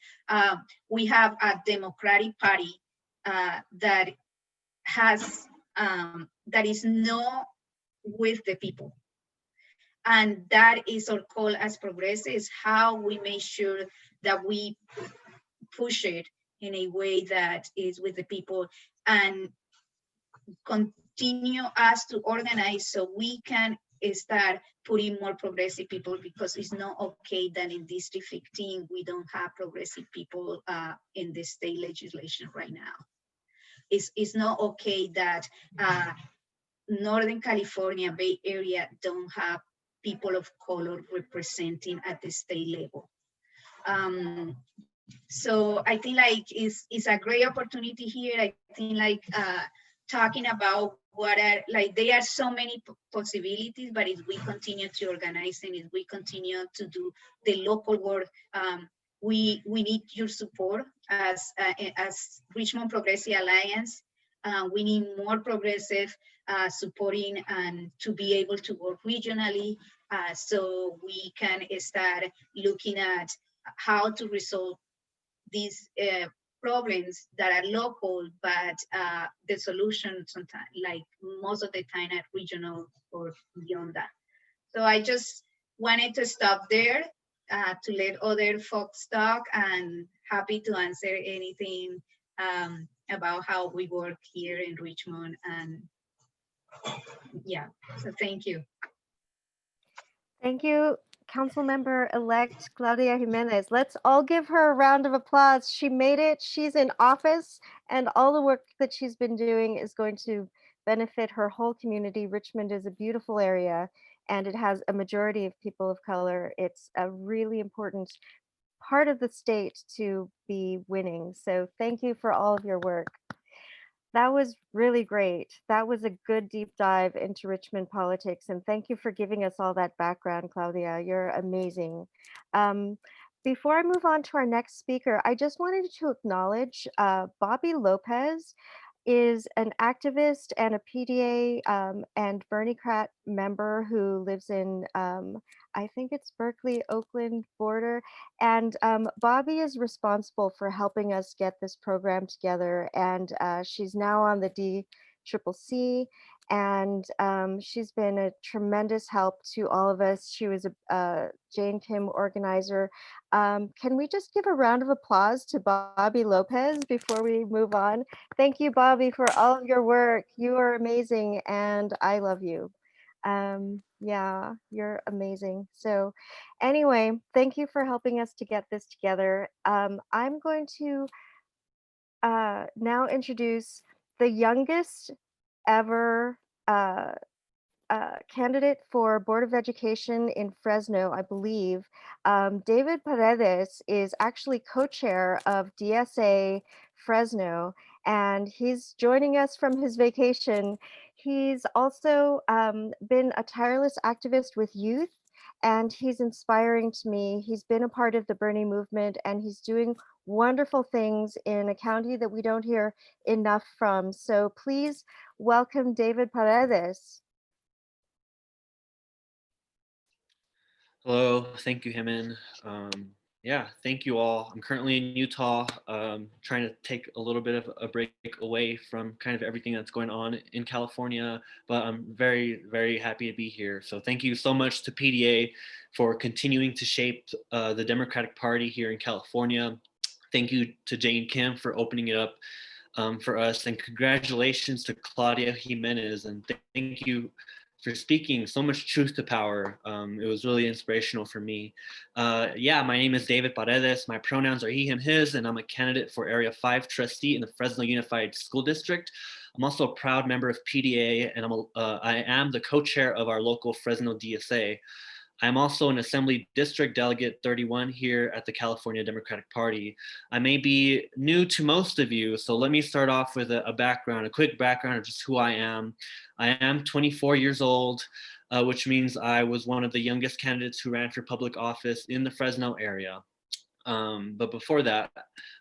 we have a Democratic Party that has that is not with the people. And that is our call as progressives, how we make sure that we push it in a way that is with the people, and continue us to organize so we can start putting more progressive people, because it's not okay that in District 15 we don't have progressive people in the state legislation right now. It's not okay that Northern California, Bay Area don't have people of color representing at the state level. So I think like it's a great opportunity here. I think like talking about what are, like, there are so many possibilities, but if we continue to organize and if we continue to do the local work, we need your support as Richmond Progressive Alliance. We need more progressive supporting and to be able to work regionally, so we can start looking at how to resolve these problems that are local, but the solution sometimes, like most of the time, are regional or beyond that. So I just wanted to stop there to let other folks talk, and happy to answer anything about how we work here in Richmond. And yeah, so thank you. Thank you, Councilmember-elect Claudia Jimenez. Let's all give her a round of applause. She made it. She's in office, and all the work that she's been doing is going to benefit her whole community. Richmond is a beautiful area, and it has a majority of people of color. It's a really important part of the state to be winning. So thank you for all of your work. That was really great. That was a good deep dive into Richmond politics. And thank you for giving us all that background, Claudia. You're amazing. Before I move on to our next speaker, I just wanted to acknowledge Bobby Lopez is an activist and a PDA and Bernie-crat member who lives in, I think it's Berkeley, Oakland border. And Bobby is responsible for helping us get this program together. And she's now on the PDA-CA, and she's been a tremendous help to all of us. She was a Jane Kim organizer. Can we just give a round of applause to Bobby Lopez before we move on? Thank you, Bobby, for all of your work. You are amazing, and I love you. Yeah, you're amazing. So anyway, thank you for helping us to get this together. I'm going to now introduce the youngest ever candidate for Board of Education in Fresno, I believe. David Paredes is actually co-chair of DSA Fresno, and he's joining us from his vacation. He's also been a tireless activist with youth, and he's inspiring to me. He's been a part of the Bernie movement, and he's doing wonderful things in a county that we don't hear enough from. So please welcome David Paredes. Hello, thank you, Jimenez. Yeah, thank you all. I'm currently in Utah, trying to take a little bit of a break away from kind of everything that's going on in California, but I'm very, very happy to be here. So thank you so much to PDA for continuing to shape the Democratic Party here in California. Thank you to Jane Kim for opening it up for us, and congratulations to Claudia Jimenez, and thank you for speaking so much truth to power. It was really inspirational for me. Yeah, my name is David Paredes. My pronouns are he, him, his, and I'm a candidate for Area 5 trustee in the Fresno Unified School District. I'm also a proud member of PDA, and I am the co-chair of our local Fresno DSA. I'm also an Assembly District Delegate 31 here at the California Democratic Party. I may be new to most of you, so let me start off with a background, a quick background of just who I am. I am 24 years old, which means I was one of the youngest candidates who ran for public office in the Fresno area. But before that,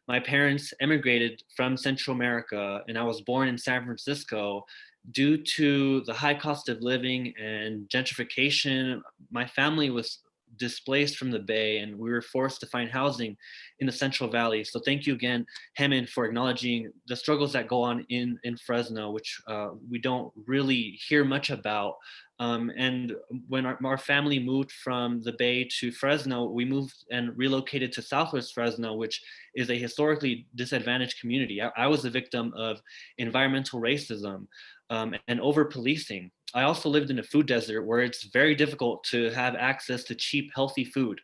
my parents emigrated from Central America, and I was born in San Francisco. Due to the high cost of living and gentrification, my family was displaced from the Bay, and we were forced to find housing in the Central Valley. So thank you again, Jimenez, for acknowledging the struggles that go on in Fresno, which we don't really hear much about. And when our family moved from the Bay to Fresno, we moved and relocated to Southwest Fresno, which is a historically disadvantaged community. I was a victim of environmental racism and over-policing. I also lived in a food desert where it's very difficult to have access to cheap, healthy food.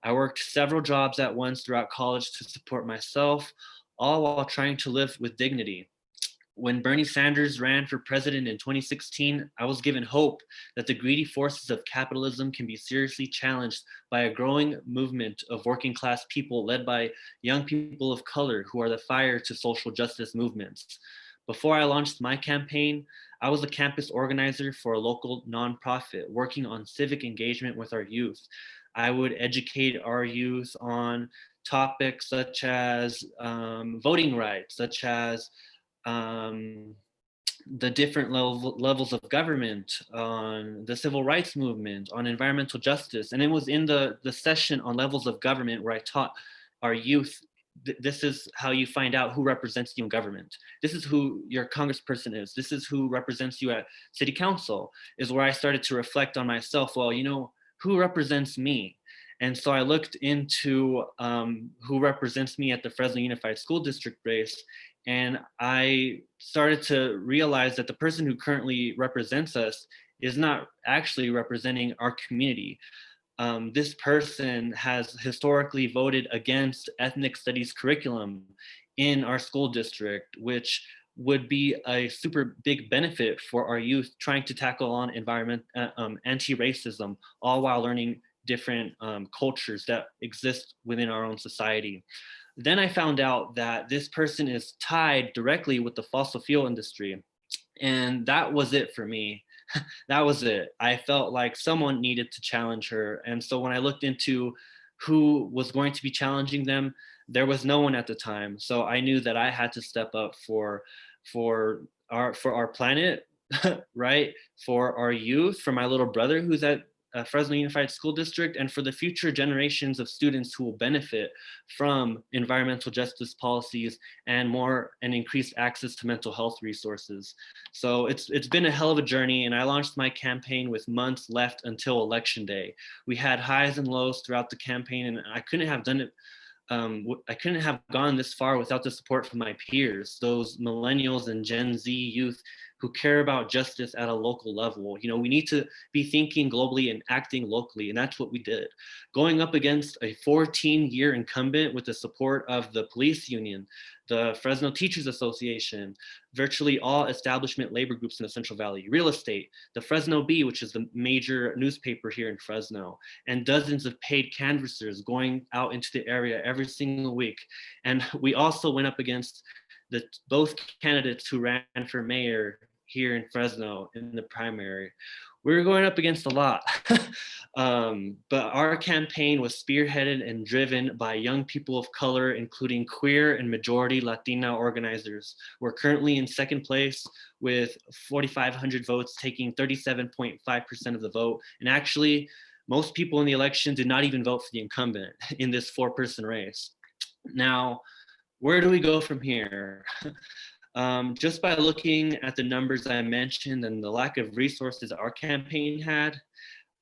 I worked several jobs at once throughout college to support myself, all while trying to live with dignity. When Bernie Sanders ran for president in 2016, I was given hope that the greedy forces of capitalism can be seriously challenged by a growing movement of working class people led by young people of color who are the fire to social justice movements. Before I launched my campaign, I was a campus organizer for a local nonprofit working on civic engagement with our youth. I would educate our youth on topics such as voting rights, such as the different levels of government, on the civil rights movement, on environmental justice. And it was in the session on levels of government where I taught our youth, this is how you find out who represents you in government. This is who your congressperson is. This is who represents you at city council, is where I started to reflect on myself. Well, you know, who represents me? And so I looked into who represents me at the Fresno Unified School District race. And I started to realize that the person who currently represents us is not actually representing our community. This person has historically voted against ethnic studies curriculum in our school district, which would be a super big benefit for our youth trying to tackle on anti-racism, all while learning different cultures that exist within our own society. Then I found out that this person is tied directly with the fossil fuel industry. And that was it for me. That was it. I felt like someone needed to challenge her. And so when I looked into who was going to be challenging them, there was no one at the time. So I knew that I had to step up for our planet, right? For our youth, for my little brother who's at Fresno Unified School District and for the future generations of students who will benefit from environmental justice policies and more and increased access to mental health resources. So it's been a hell of a journey, and I launched my campaign with months left until Election Day. We had highs and lows throughout the campaign, and I couldn't have done it I couldn't have gone this far without the support from my peers, those millennials and Gen Z youth who care about justice at a local level. You know, we need to be thinking globally and acting locally, and that's what we did. Going up against a 14-year incumbent with the support of the police union, the Fresno Teachers Association, virtually all establishment labor groups in the Central Valley, real estate, the Fresno Bee, which is the major newspaper here in Fresno, and dozens of paid canvassers going out into the area every single week. And we also went up against both candidates who ran for mayor here in Fresno in the primary. We were going up against a lot, but our campaign was spearheaded and driven by young people of color, including queer and majority Latina organizers. We're currently in second place with 4,500 votes, taking 37.5% of the vote. And actually, most people in the election did not even vote for the incumbent in this 4-person race. Now, where do we go from here? Just by looking at the numbers I mentioned and the lack of resources our campaign had,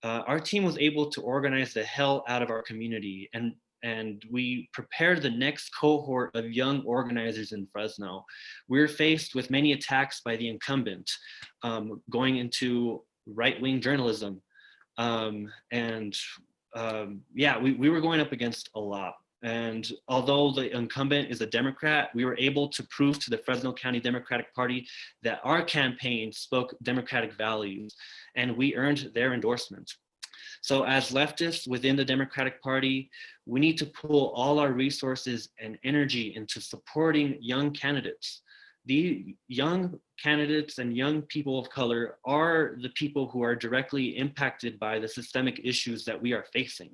our team was able to organize the hell out of our community, and we prepared the next cohort of young organizers in Fresno. We were faced with many attacks by the incumbent, going into right-wing journalism. Yeah, we were going up against a lot. And although the incumbent is a Democrat, we were able to prove to the Fresno County Democratic Party that our campaign spoke Democratic values, and we earned their endorsement. So as leftists within the Democratic Party, we need to pull all our resources and energy into supporting young candidates. The young candidates and young people of color are the people who are directly impacted by the systemic issues that we are facing.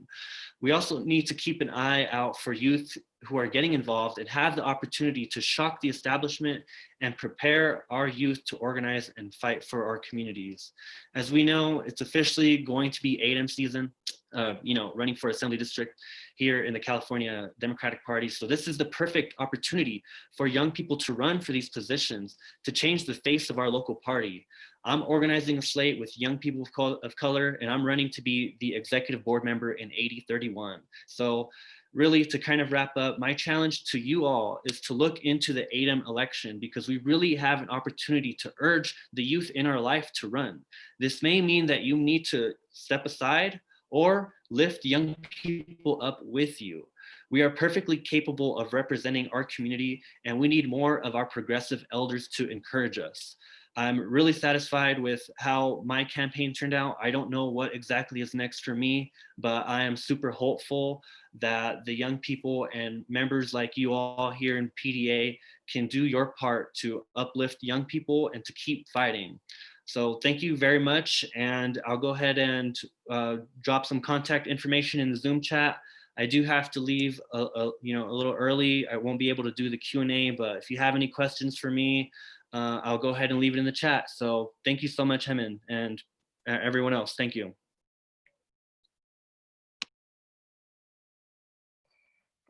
We also need to keep an eye out for youth who are getting involved and have the opportunity to shock the establishment and prepare our youth to organize and fight for our communities. As we know, it's officially going to be ADEM season, running for Assembly District here in the California Democratic Party. So this is the perfect opportunity for young people to run for these positions, to change the face of our local party. I'm organizing a slate with young people of color, and I'm running to be the executive board member in 8031. So really, to kind of wrap up, my challenge to you all is to look into the ADEM election, because we really have an opportunity to urge the youth in our life to run. This may mean that you need to step aside or lift young people up with you. We are perfectly capable of representing our community, and we need more of our progressive elders to encourage us. I'm really satisfied with how my campaign turned out. I don't know what exactly is next for me, but I am super hopeful that the young people and members like you all here in PDA can do your part to uplift young people and to keep fighting. So thank you very much, and I'll go ahead and drop some contact information in the Zoom chat. I do have to leave a little early. I won't be able to do the Q&A, but if you have any questions for me, I'll go ahead and leave it in the chat. So thank you so much, Hemin, and everyone else. Thank you.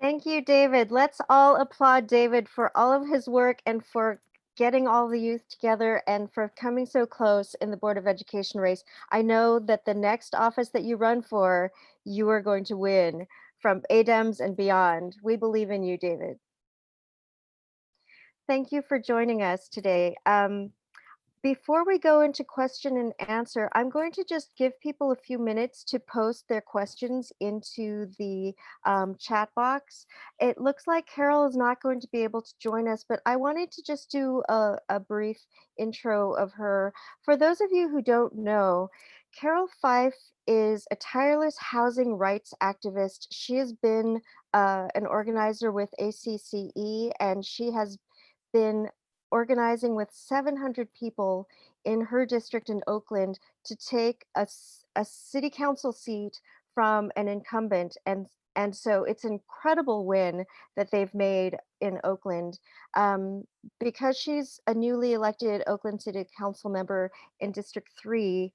Thank you, David. Let's all applaud David for all of his work and for getting all the youth together and for coming so close in the Board of Education race. I know that the next office that you run for, you are going to win from ADEMS and beyond. We believe in you, David. Thank you for joining us today. Before we go into question and answer, I'm going to just give people a few minutes to post their questions into the chat box. It looks like Carroll is not going to be able to join us, but I wanted to just do a brief intro of her. For those of you who don't know, Carroll Fife is a tireless housing rights activist. She has been an organizer with ACCE, and she has been organizing with 700 people in her district in Oakland to take a city council seat from an incumbent. And so it's an incredible win that they've made in Oakland. Because she's a newly elected Oakland City Council member in District 3,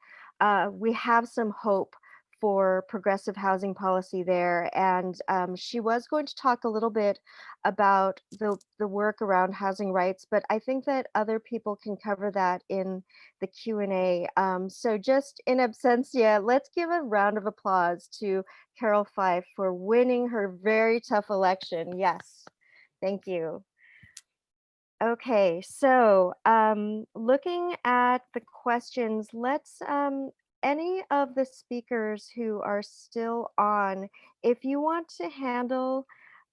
we have some hope for progressive housing policy there. And she was going to talk a little bit about the work around housing rights, but I think that other people can cover that in the Q&A. So just in absentia, let's give a round of applause to Carroll Fife for winning her very tough election. Yes, thank you. Okay, so looking at the questions, let's any of the speakers who are still on, if you want to handle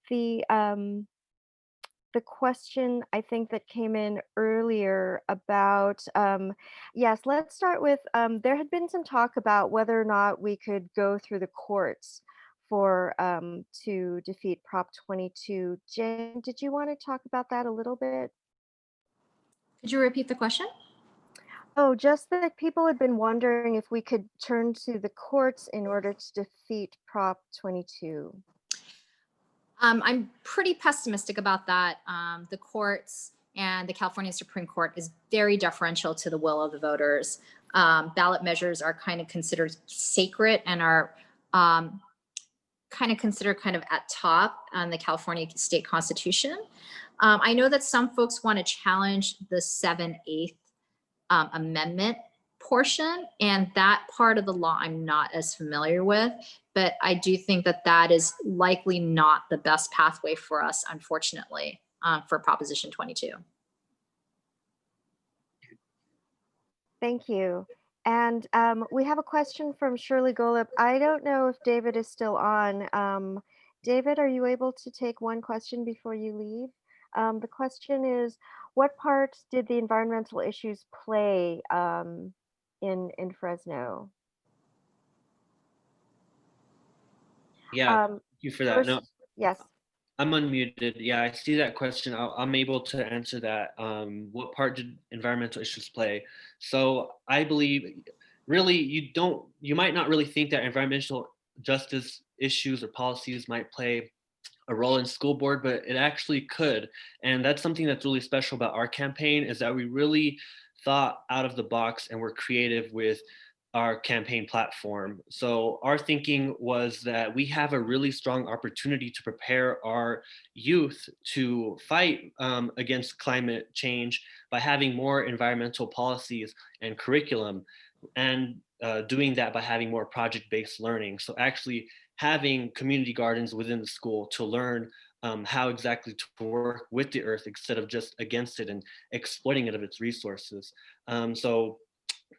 the question I think that came in earlier about yes, let's start with there had been some talk about whether or not we could go through the courts for to defeat Prop 22. Jane, did you want to talk about that a little bit? Could you repeat the question? Oh, just that people had been wondering if we could turn to the courts in order to defeat Prop 22. I'm pretty pessimistic about that. The courts and the California Supreme Court is very deferential to the will of the voters. Ballot measures are kind of considered sacred and are kind of considered kind of at top on the California state constitution. I know that some folks want to challenge the 7/8 amendment portion, and that part of the law I'm not as familiar with, but I do think that that is likely not the best pathway for us, unfortunately, for Proposition 22. Thank you. And we have a question from Shirley Golub. I don't know if David is still on. David, are you able to take one question before you leave? The question is, what part did the environmental issues play in Fresno? Yeah, thank you for that. First, No, yes. I'm unmuted. Yeah, I see that question. I'm able to answer that. What part did environmental issues play? So I believe really you might not really think that environmental justice issues or policies might play a role in school board, but it actually could. And that's something that's really special about our campaign, is that we really thought out of the box and were creative with our campaign platform. So our thinking was that we have a really strong opportunity to prepare our youth to fight against climate change by having more environmental policies and curriculum, and doing that by having more project-based learning. So actually having community gardens within the school to learn how exactly to work with the earth instead of just against it and exploiting it of its resources. So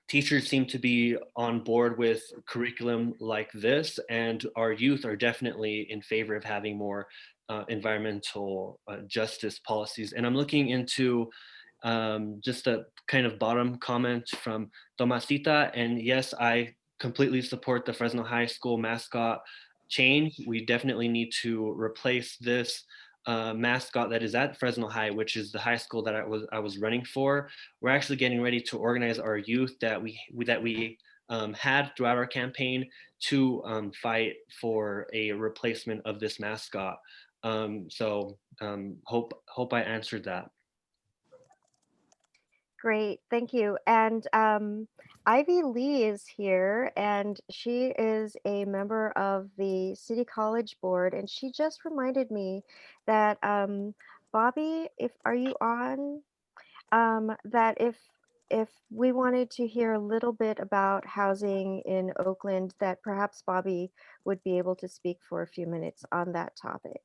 teachers seem to be on board with curriculum like this, and our youth are definitely in favor of having more environmental justice policies. And I'm looking into just a kind of bottom comment from Tomasita, and yes, I completely support the Fresno High School mascot change. We definitely need to replace this mascot that is at Fresno High, which is the high school that I was running for. We're actually getting ready to organize our youth that we had throughout our campaign to fight for a replacement of this mascot. Hope I answered that. Great, thank you. And Ivy Lee is here, and she is a member of the City College Board, and she just reminded me that Bobby, are you on? That if we wanted to hear a little bit about housing in Oakland, that perhaps Bobby would be able to speak for a few minutes on that topic.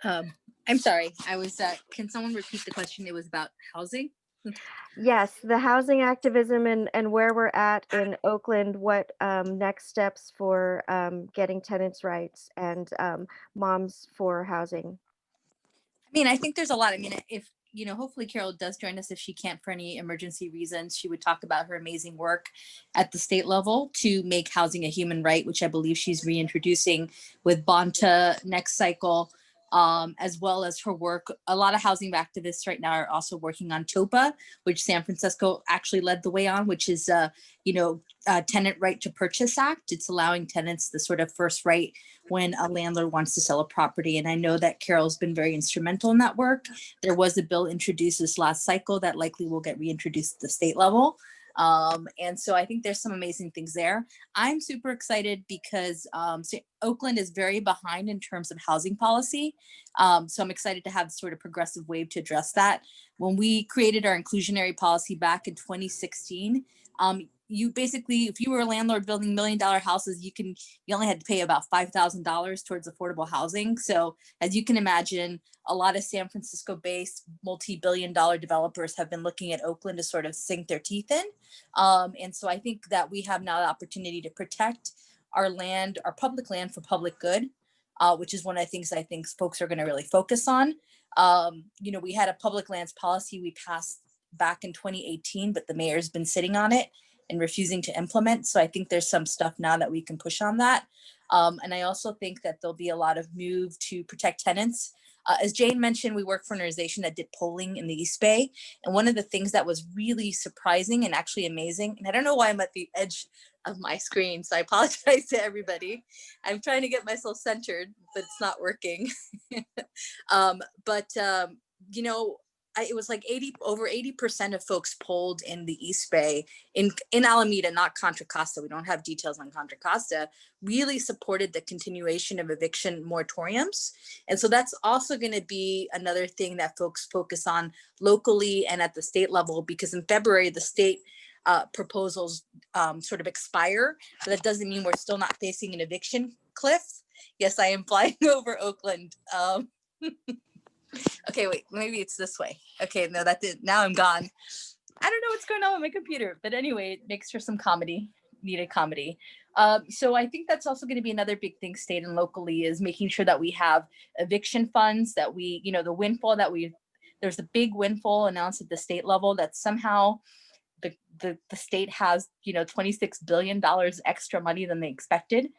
I'm sorry. Can someone repeat the question? It was about housing. Yes, the housing activism and where we're at in Oakland, what next steps for getting tenants' rights and moms for housing. I mean, I think there's a lot. I mean, if, hopefully Carroll does join us. If she can't for any emergency reasons, she would talk about her amazing work at the state level to make housing a human right, which I believe she's reintroducing with Bonta next cycle. As well as her work. A lot of housing activists right now are also working on TOPA, which San Francisco actually led the way on, which is, Tenant Right to Purchase Act. It's allowing tenants the sort of first right when a landlord wants to sell a property. And I know that Carroll's been very instrumental in that work. There was a bill introduced this last cycle that likely will get reintroduced at the state level. And so I think there's some amazing things there. I'm super excited because so Oakland is very behind in terms of housing policy. So I'm excited to have sort of progressive wave to address that. When we created our inclusionary policy back in 2016, you basically, if you were a landlord building $1 million houses, you only had to pay about $5,000 towards affordable housing. So as you can imagine, a lot of San Francisco-based multi-billion-dollar developers have been looking at Oakland to sort of sink their teeth in. And so I think that we have now the opportunity to protect our land, our public land for public good, which is one of the things I think folks are going to really focus on. We had a public lands policy we passed back in 2018, but the mayor's been sitting on it and refusing to implement. So I think there's some stuff now that we can push on that. And I also think that there'll be a lot of move to protect tenants. As Jane mentioned, we work for an organization that did polling in the East Bay. And one of the things that was really surprising and actually amazing, and I don't know why I'm at the edge of my screen, so I apologize to everybody. I'm trying to get myself centered, but it's not working. It was like over 80% of folks polled in the East Bay, in Alameda, not Contra Costa, we don't have details on Contra Costa, really supported the continuation of eviction moratoriums. And so that's also going to be another thing that folks focus on locally and at the state level, because in February, the state proposals sort of expire, but that doesn't mean we're still not facing an eviction cliff. Yes, I am flying over Oakland. Okay, wait, maybe it's this way. Okay, no, that did. Now I'm gone. I don't know what's going on with my computer, but anyway, it makes for some comedy, needed comedy. So I think that's also going to be another big thing state and locally, is making sure that we have eviction funds, that we, the windfall there's a big windfall announced at the state level that somehow the state has, $26 billion extra money than they expected.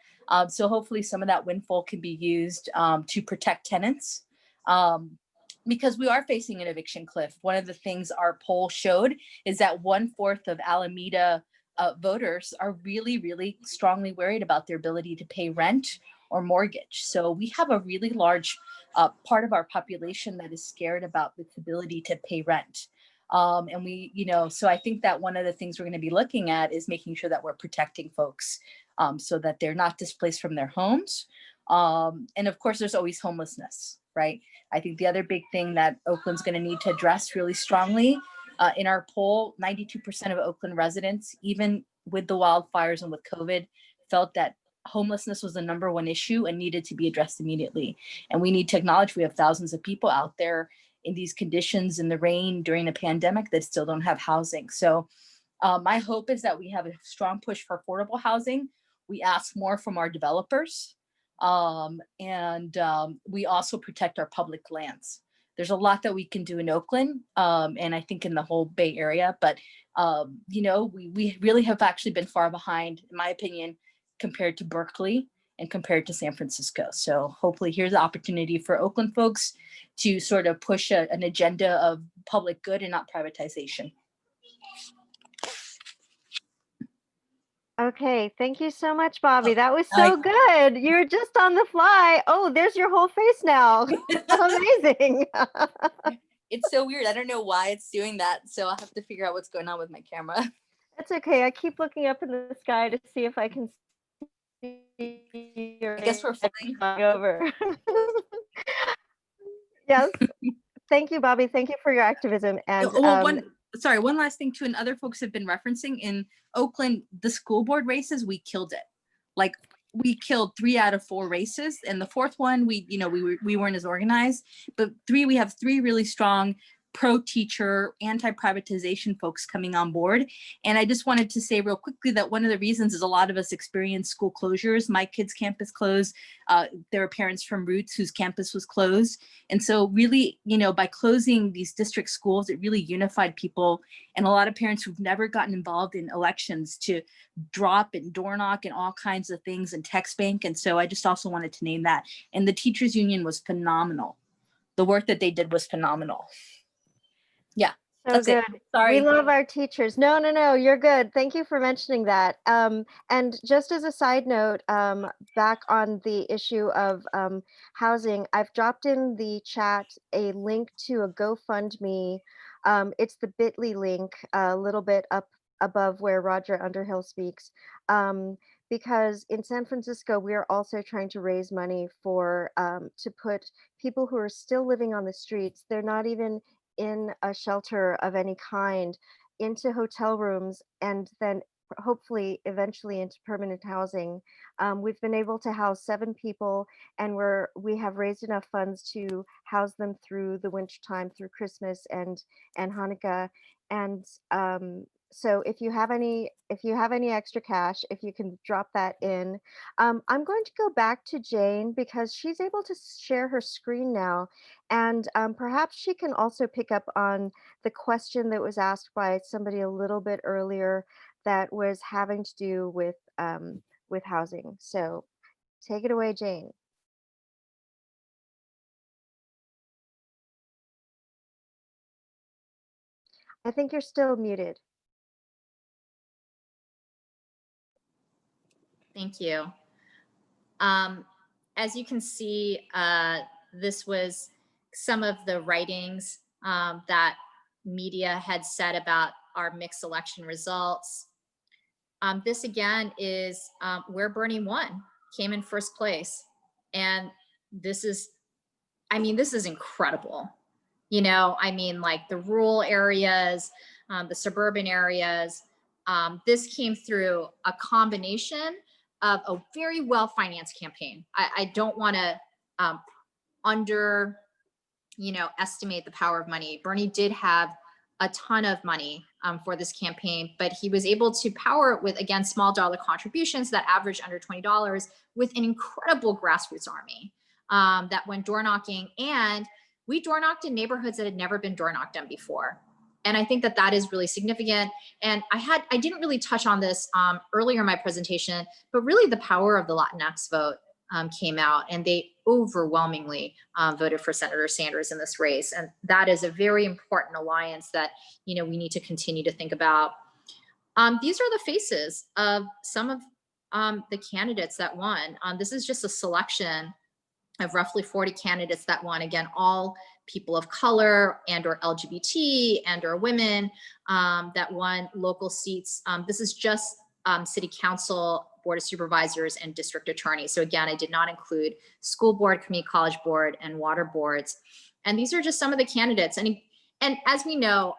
So hopefully some of that windfall can be used to protect tenants. Because we are facing an eviction cliff. One of the things our poll showed is that 1/4 of Alameda voters are really, really strongly worried about their ability to pay rent or mortgage. So we have a really large part of our population that is scared about its ability to pay rent. And we, so I think that one of the things we're going to be looking at is making sure that we're protecting folks so that they're not displaced from their homes. And of course, there's always homelessness, right? I think the other big thing that Oakland's going to need to address really strongly in our poll, 92% of Oakland residents, even with the wildfires and with COVID, felt that homelessness was the #1 issue and needed to be addressed immediately. And we need to acknowledge we have thousands of people out there in these conditions in the rain during a pandemic that still don't have housing. So my hope is that we have a strong push for affordable housing. We ask more from our developers. We also protect our public lands. There's a lot that we can do in Oakland, and I think in the whole Bay Area, but we really have actually been far behind, in my opinion, compared to Berkeley and compared to San Francisco. So hopefully here's the opportunity for Oakland folks to sort of push an agenda of public good and not privatization. Okay, thank you so much, Bobby. That was so good. You were just on the fly. Oh, there's your whole face now. Amazing. It's so weird. I don't know why it's doing that. So I'll have to figure out what's going on with my camera. That's okay. I keep looking up in the sky to see if I can see your I guess we're flying over. Yes. Thank you, Bobby. Thank you for your activism. And one last thing too, and other folks have been referencing in Oakland, the school board races, we killed it. Like we killed 3 out of 4 races, and the 4th one, we weren't as organized, but we have 3 really strong pro-teacher, anti-privatization folks coming on board. And I just wanted to say real quickly that one of the reasons is a lot of us experience school closures. My kids' campus closed. There are parents from Roots whose campus was closed. And so really, by closing these district schools, it really unified people, and a lot of parents who've never gotten involved in elections to drop and door knock and all kinds of things and text bank. And so I just also wanted to name that. And the teachers union was phenomenal. The work that they did was phenomenal. Yeah, so that's good. it. Sorry. We love our teachers. No, you're good. Thank you for mentioning that. And just as a side note, back on the issue of housing, I've dropped in the chat a link to a GoFundMe. It's the bit.ly link a little bit up above where Roger Underhill speaks, because in San Francisco, we are also trying to raise money for to put people who are still living on the streets, they're not even in a shelter of any kind, into hotel rooms, and then hopefully eventually into permanent housing. We've been able to house 7 people, and we have raised enough funds to house them through the winter time, through Christmas and Hanukkah. And so if you have any extra cash, if you can drop that in. I'm going to go back to Jane because she's able to share her screen now, and perhaps she can also pick up on the question that was asked by somebody a little bit earlier that was having to do with housing. So take it away, Jane. I think you're still muted. Thank you. As you can see, this was some of the writings that media had said about our mixed election results. This again is where Bernie won, came in first place. And this is, I mean, this is incredible. You know, I mean, like the rural areas, the suburban areas, this came through a combination of a very well-financed campaign. I don't want to estimate the power of money. Bernie did have a ton of money for this campaign, but he was able to power it with, again, small dollar contributions that averaged under $20 with an incredible grassroots army that went door knocking. And we door knocked in neighborhoods that had never been door knocked on before. And I think that that is really significant. And I didn't really touch on this earlier in my presentation, but really the power of the Latinx vote came out, and they overwhelmingly voted for Senator Sanders in this race. And that is a very important alliance that, you know, we need to continue to think about. These are the faces of some of the candidates that won. This is just a selection of roughly 40 candidates that won. Again, all people of color and or LGBT and or women that won local seats. This is just city council, board of supervisors, and district attorneys. So again, I did not include school board, community college board, and water boards. And these are just some of the candidates. And as we know,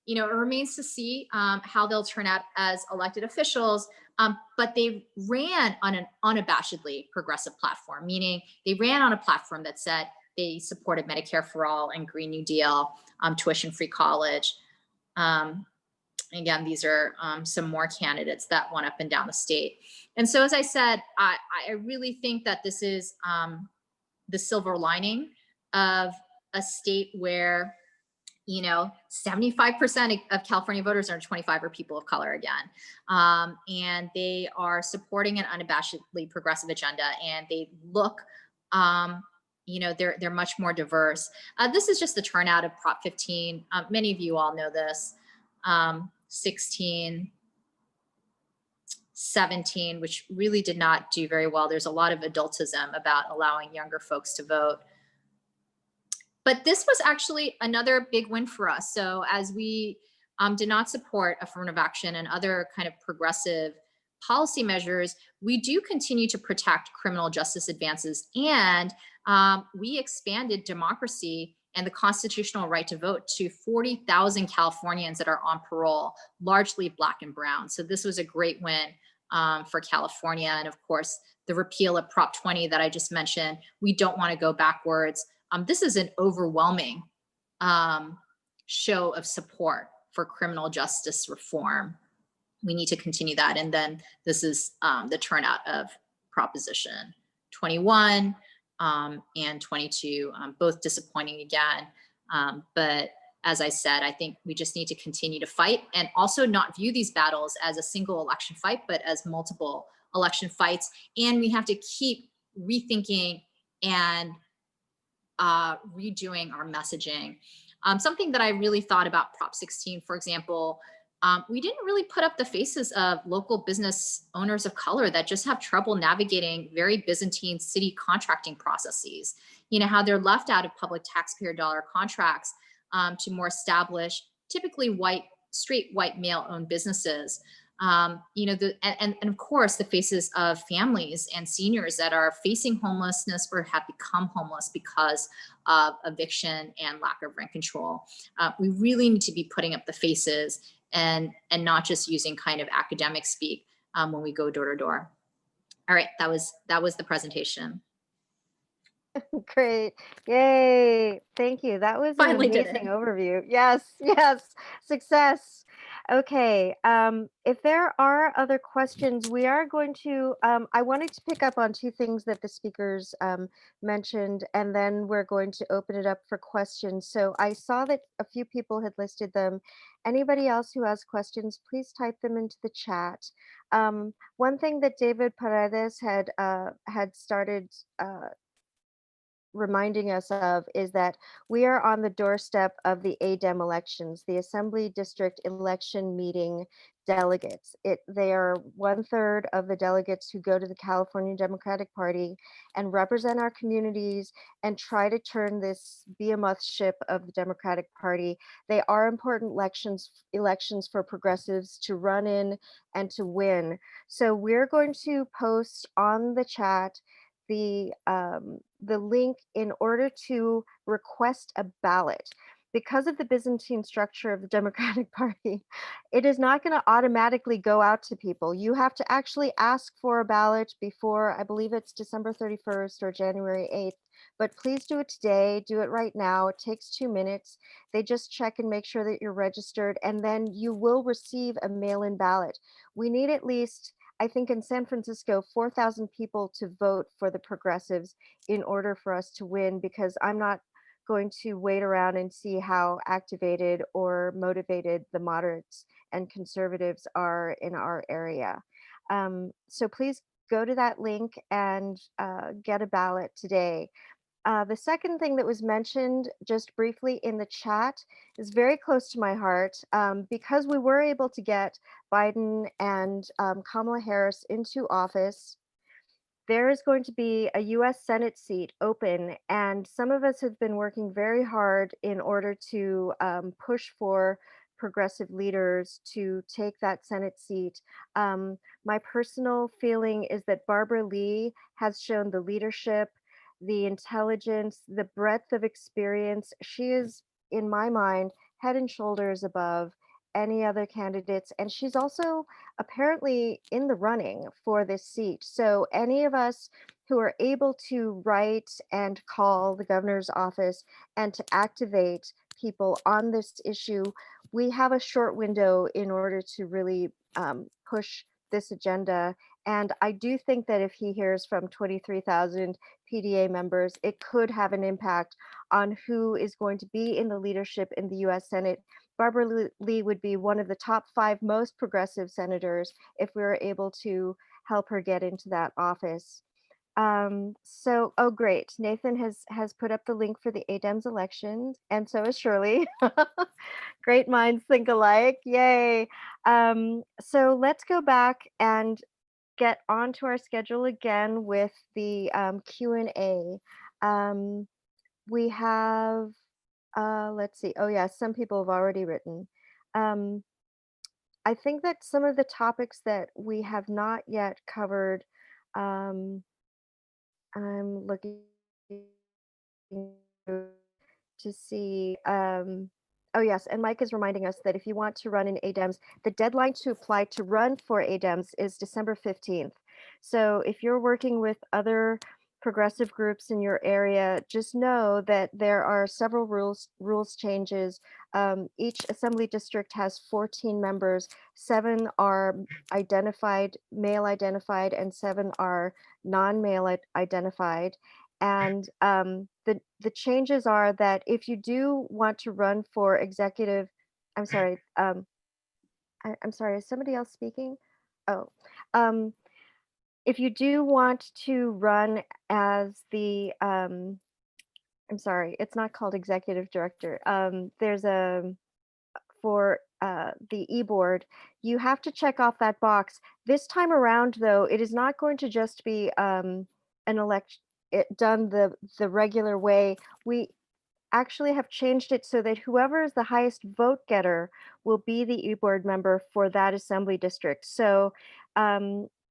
you know, it remains to see how they'll turn out as elected officials. But they ran on an unabashedly progressive platform, meaning they ran on a platform that said they supported Medicare for all and Green New Deal, tuition-free college. Again, these are some more candidates that went up and down the state. And so, as I said, I really think that this is the silver lining of a state where, you know, 75% of California voters under 25 are people of color again. And they are supporting an unabashedly progressive agenda, and they look, you know, they're much more diverse. This is just the turnout of Prop 15. Many of you all know this. 16, 17, which really did not do very well. There's a lot of adultism about allowing younger folks to vote. But this was actually another big win for us. So as we did not support affirmative action and other kind of progressive policy measures, we do continue to protect criminal justice advances, and we expanded democracy and the constitutional right to vote to 40,000 Californians that are on parole, largely Black and brown. So this was a great win for California. And of course, the repeal of Prop 20 that I just mentioned, we don't want to go backwards. This is an overwhelming show of support for criminal justice reform. We need to continue that. And then this is the turnout of Proposition 21 and 22, both disappointing again. But as I said, I think we just need to continue to fight and also not view these battles as a single election fight, but as multiple election fights. And we have to keep rethinking and redoing our messaging. Something that I really thought about Prop 16, for example, we didn't really put up the faces of local business owners of color that just have trouble navigating very Byzantine city contracting processes. You know, how they're left out of public taxpayer dollar contracts to more established, typically white straight white male-owned businesses. You know, and of course, the faces of families and seniors that are facing homelessness or have become homeless because of eviction and lack of rent control. We really need to be putting up the faces and not just using kind of academic speak when we go door to door. All right, that was the presentation. Great. Yay. Thank you. That was Finally an did amazing it. overview. Yes, yes. Success. Okay. If there are other questions, we are going to, I wanted to pick up on two things that the speakers mentioned, and then we're going to open it up for questions. So I saw that a few people had listed them. Anybody else who has questions, please type them into the chat. One thing that David Paredes had started reminding us of is that we are on the doorstep of the ADEM elections, the Assembly District Election Meeting delegates. They are 1/3 of the delegates who go to the California Democratic Party and represent our communities and try to turn this behemoth ship of the Democratic Party. They are important elections for progressives to run in and to win. So we're going to post on the chat the link in order to request a ballot. Because of the Byzantine structure of the Democratic Party, it is not going to automatically go out to people. You have to actually ask for a ballot before, I believe it's December 31st or January 8th. But please do it today, do it right now. It takes 2 minutes. They just check and make sure that you're registered, and then you will receive a mail-in ballot. We need at least, I think in San Francisco, 4,000 people to vote for the progressives in order for us to win, because I'm not going to wait around and see how activated or motivated the moderates and conservatives are in our area. So please go to that link and get a ballot today. The second thing that was mentioned just briefly in the chat is very close to my heart, because we were able to get Biden and Kamala Harris into office. There is going to be a US Senate seat open, and some of us have been working very hard in order to push for progressive leaders to take that Senate seat. My personal feeling is that Barbara Lee has shown the leadership, the intelligence, the breadth of experience. She is, in my mind, head and shoulders above any other candidates. And she's also apparently in the running for this seat. So any of us who are able to write and call the governor's office and to activate people on this issue, we have a short window in order to really push this agenda. And I do think that if he hears from 23,000 PDA members, it could have an impact on who is going to be in the leadership in the US Senate. Barbara Lee would be one of the top 5 most progressive senators if we were able to help her get into that office. So, oh great, Nathan has put up the link for the ADEMS elections, and so is Shirley. Great minds think alike, yay. So let's go back and get onto our schedule again with the Q&A. We have, let's see, oh yeah, some people have already written. I think that some of the topics that we have not yet covered, I'm looking to see, oh yes, and Mike is reminding us that if you want to run in ADEMS, the deadline to apply to run for ADEMS is December 15th. So if you're working with other progressive groups in your area, just know that there are several rules changes. Each assembly district has 14 members, 7 are identified, male identified, and 7 are non-male identified. And the changes are that if you do want to run for executive, I'm sorry, I'm sorry, is somebody else speaking? Oh, if you do want to run as the, I'm sorry, it's not called executive director. There's for the e-board, you have to check off that box. This time around, though, it is not going to just be an election done the regular way. actually have changed it so that whoever is the highest vote getter will be the e-board member for that assembly district. So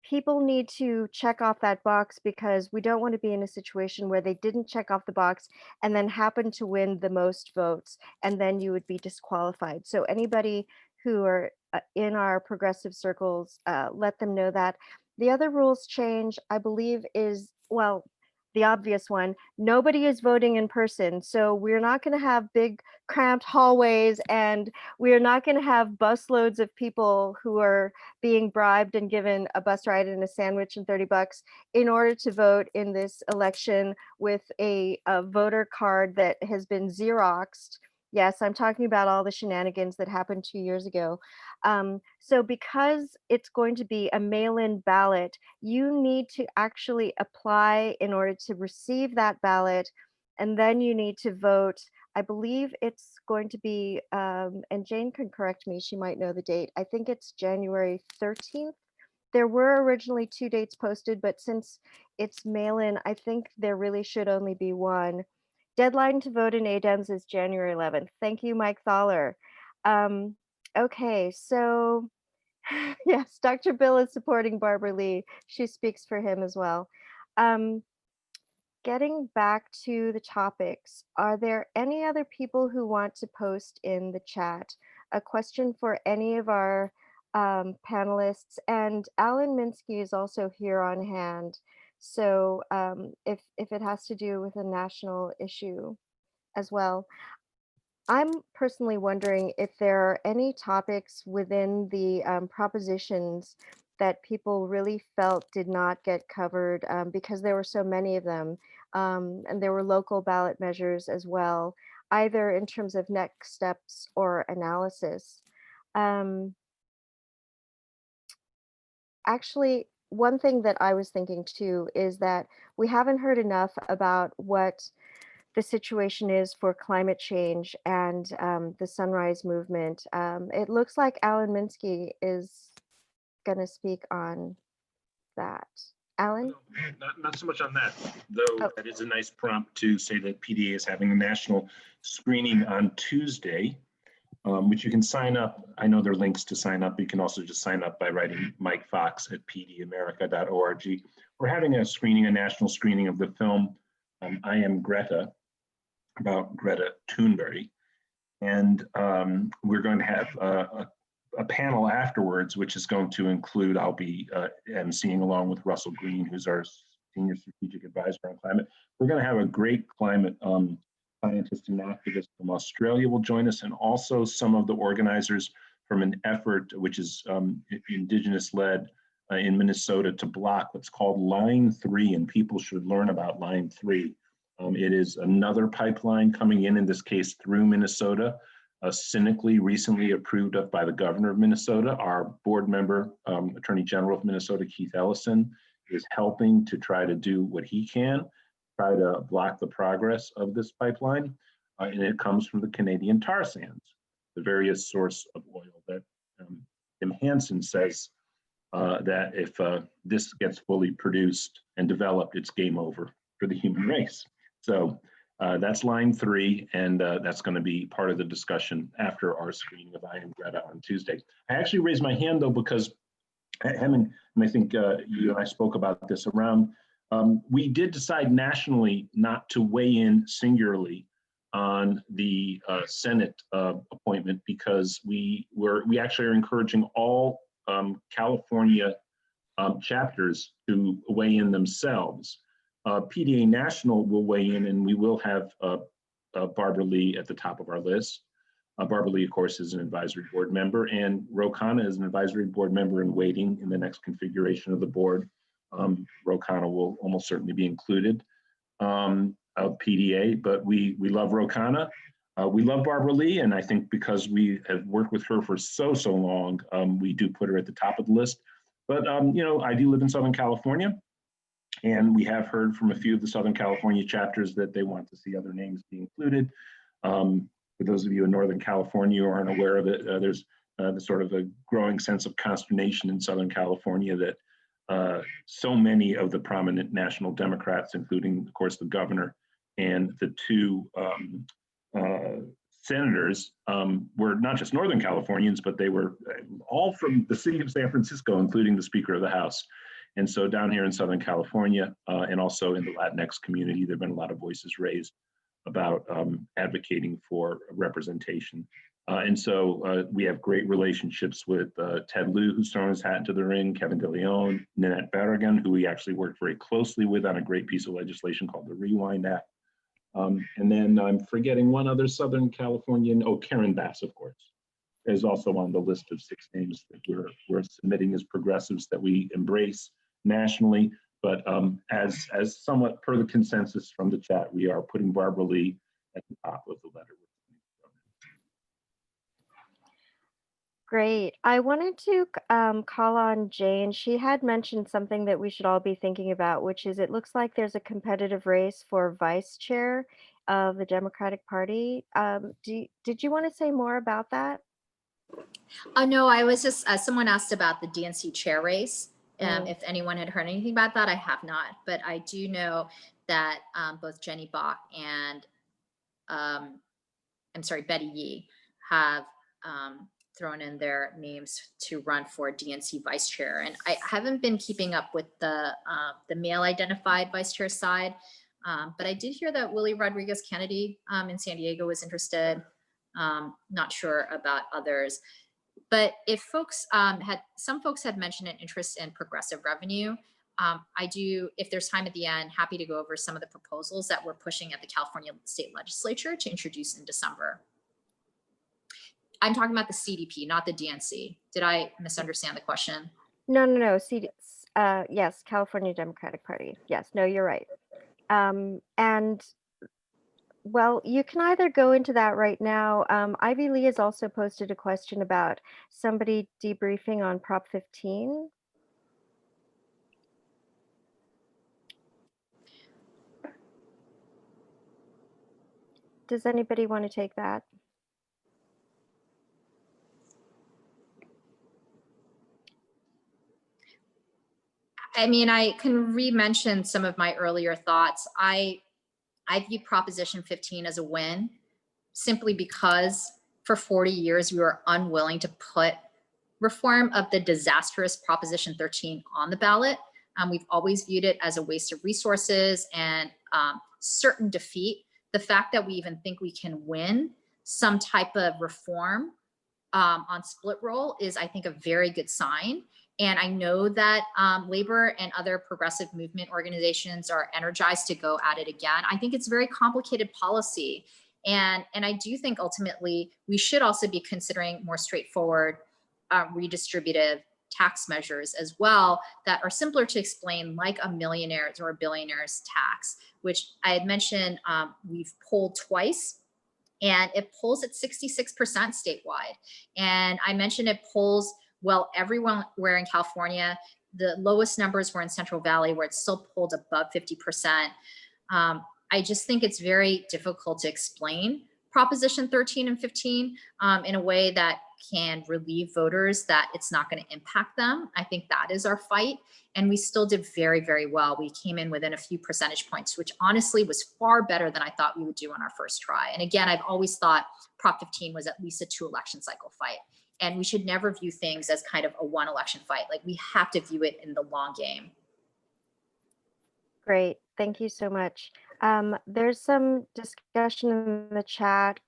people need to check off that box because we don't want to be in a situation where they didn't check off the box and then happen to win the most votes, and then you would be disqualified. So anybody who are in our progressive circles, let them know that. The other rules change, I believe, is, well, the obvious one, nobody is voting in person. So we're not going to have big cramped hallways, and we're not going to have busloads of people who are being bribed and given a bus ride and a sandwich and $30 in order to vote in this election with a voter card that has been Xeroxed. Yes, I'm talking about all the shenanigans that happened 2 years ago. So because it's going to be a mail-in ballot, you need to actually apply in order to receive that ballot, and then you need to vote. I believe it's going to be, and Jane can correct me, she might know the date. I think it's January 13th. There were originally 2 dates posted, but since it's mail-in, I think there really should only be one. Deadline to vote in ADEMS is January 11th. Thank you, Mike Thaler. Okay, so yes, Dr. Bill is supporting Barbara Lee. She speaks for him as well. Getting back to the topics, are there any other people who want to post in the chat a question for any of our panelists? And Alan Minsky is also here on hand. So if it has to do with a national issue as well. I'm personally wondering if there are any topics within the propositions that people really felt did not get covered because there were so many of them. And there were local ballot measures as well, either in terms of next steps or analysis. Actually, one thing that I was thinking too is that we haven't heard enough about what the situation is for climate change and the Sunrise Movement. It looks like Alan Minsky is going to speak on that. Alan? Not so much on that, though. Oh. That is a nice prompt to say that PDA is having a national screening on Tuesday, which you can sign up. I know there are links to sign up. You can also just sign up by writing Mike Fox at pdamerica.org. We're having a national screening of the film I Am Greta, about Greta Thunberg. And we're going to have a panel afterwards, which is going to include, I'll be emceeing along with Russell Green, who's our Senior Strategic Advisor on Climate. We're going to have a great climate scientist and activist from Australia will join us, and also some of the organizers from an effort which is Indigenous-led in Minnesota to block what's called Line 3, and people should learn about Line 3. It is another pipeline coming in this case through Minnesota, cynically recently approved of by the governor of Minnesota. Our board member, Attorney General of Minnesota, Keith Ellison, is helping to try to do what he can, try to block the progress of this pipeline. And it comes from the Canadian tar sands, the various source of oil that Tim Hansen says that if this gets fully produced and developed, it's game over for the human race. So that's Line 3, and that's going to be part of the discussion after our screening of I Am Greta on Tuesday. I actually raised my hand, though, because and I think you and I spoke about this around, we did decide nationally not to weigh in singularly on the Senate appointment, because we actually are encouraging all California chapters to weigh in themselves. PDA National will weigh in, and we will have Barbara Lee at the top of our list. Barbara Lee, of course, is an advisory board member, and Ro Khanna is an advisory board member in waiting in the next configuration of the board. Ro Khanna will almost certainly be included of PDA, but we love Ro Khanna. We love Barbara Lee, and I think because we have worked with her for so long, we do put her at the top of the list. But you know, I do live in Southern California, and we have heard from a few of the Southern California chapters that they want to see other names be included. For those of you in Northern California who aren't aware of it, there's the sort of a growing sense of consternation in Southern California that so many of the prominent national Democrats, including, of course, the governor and the two senators were not just Northern Californians, but they were all from the city of San Francisco, including the Speaker of the House. And so down here in Southern California and also in the Latinx community, there have been a lot of voices raised about advocating for representation. And so we have great relationships with Ted Lieu, who's thrown his hat into the ring, Kevin De Leon, Nanette Barragan, who we actually worked very closely with on a great piece of legislation called the Rewind Act. And then I'm forgetting one other Southern Californian, oh, Karen Bass, of course, is also on the list of 6 names that we're submitting as progressives that we embrace nationally. But as somewhat per the consensus from the chat, we are putting Barbara Lee at the top of the letter. Great. I wanted to call on Jane. She had mentioned something that we should all be thinking about, which is it looks like there's a competitive race for vice chair of the Democratic Party. Did you want to say more about that? Oh, no, I was just, someone asked about the DNC chair race. If anyone had heard anything about that, I have not. But I do know that both Jenny Bach and, Betty Yee have thrown in their names to run for DNC vice chair. And I haven't been keeping up with the male identified vice chair side, but I did hear that Willie Rodriguez Kennedy in San Diego was interested. Not sure about others, but if folks some folks had mentioned an interest in progressive revenue. If there's time at the end, happy to go over some of the proposals that we're pushing at the California State Legislature to introduce in December. I'm talking about the CDP, not the DNC. Did I misunderstand the question? No. Yes, California Democratic Party. Yes, no, you're right. And well, you can either go into that right now. Ivy Lee has also posted a question about somebody debriefing on Prop 15. Does anybody want to take that? I mean, I can re-mention some of my earlier thoughts. I view Proposition 15 as a win simply because for 40 years we were unwilling to put reform of the disastrous Proposition 13 on the ballot. We've always viewed it as a waste of resources and certain defeat. The fact that we even think we can win some type of reform on split roll is, I think, a very good sign. And I know that labor and other progressive movement organizations are energized to go at it again. I think it's very complicated policy. And I do think ultimately we should also be considering more straightforward redistributive tax measures as well that are simpler to explain, like a millionaire's or a billionaire's tax, which I had mentioned we've polled twice. And it polls at 66% statewide. And I mentioned it polls well everywhere in California. The lowest numbers were in Central Valley, where it's still polled above 50%. I just think it's very difficult to explain Proposition 13 and 15 in a way that can relieve voters that it's not going to impact them. I think that is our fight. And we still did very, very well. We came in within a few percentage points, which honestly was far better than I thought we would do on our first try. And again, I've always thought Prop 15 was at least a 2 election cycle fight. And we should never view things as kind of a 1 election fight. Like, we have to view it in the long game. Great, thank you so much. There's some discussion in the chat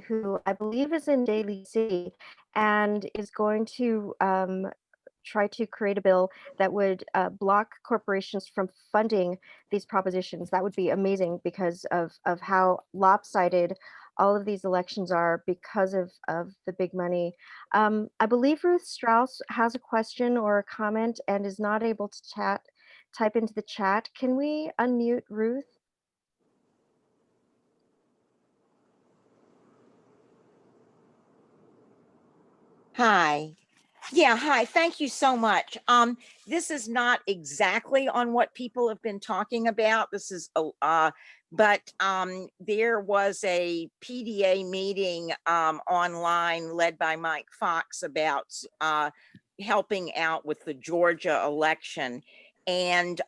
who I believe is in Daly City and is going to try to create a bill that would block corporations from funding these propositions. That would be amazing because of how lopsided all of these elections are because of the big money. I believe Ruth Strauss has a question or a comment and is not able to type into the chat. Can we unmute Ruth? Hi. Yeah, hi. Thank you so much. This is not exactly on what people have been talking about. This is, but there was a PDA meeting online led by Mike Fox about helping out with the Georgia election. And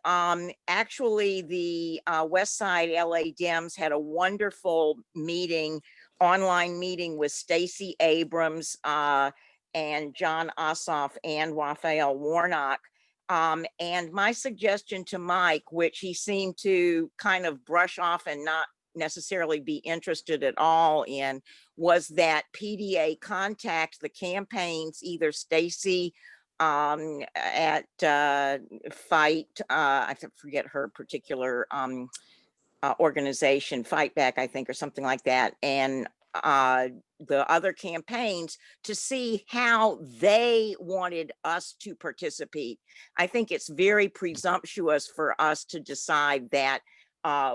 actually, the West Side LA Dems had a wonderful meeting, online meeting with Stacey Abrams and John Ossoff and Raphael Warnock. And my suggestion to Mike, which he seemed to kind of brush off and not necessarily be interested at all in, was that PDA contact the campaigns, either Stacey at Fight, I forget her particular organization, Fight Back, I think, or something like that, and the other campaigns, to see how they wanted us to participate. I think it's very presumptuous for us to decide that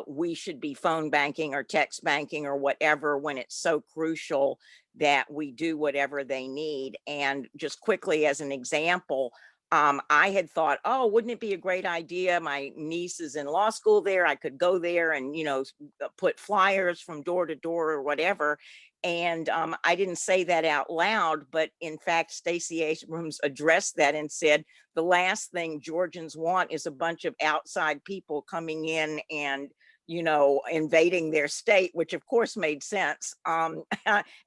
we should be phone banking or text banking or whatever, when it's so crucial that we do whatever they need. And just quickly, as an example, I had thought, oh, wouldn't it be a great idea? My niece is in law school there. I could go there and, you know, put flyers from door to door or whatever. And I didn't say that out loud, but in fact, Stacey Abrams addressed that and said, the last thing Georgians want is a bunch of outside people coming in and, you know, invading their state, which of course made sense. And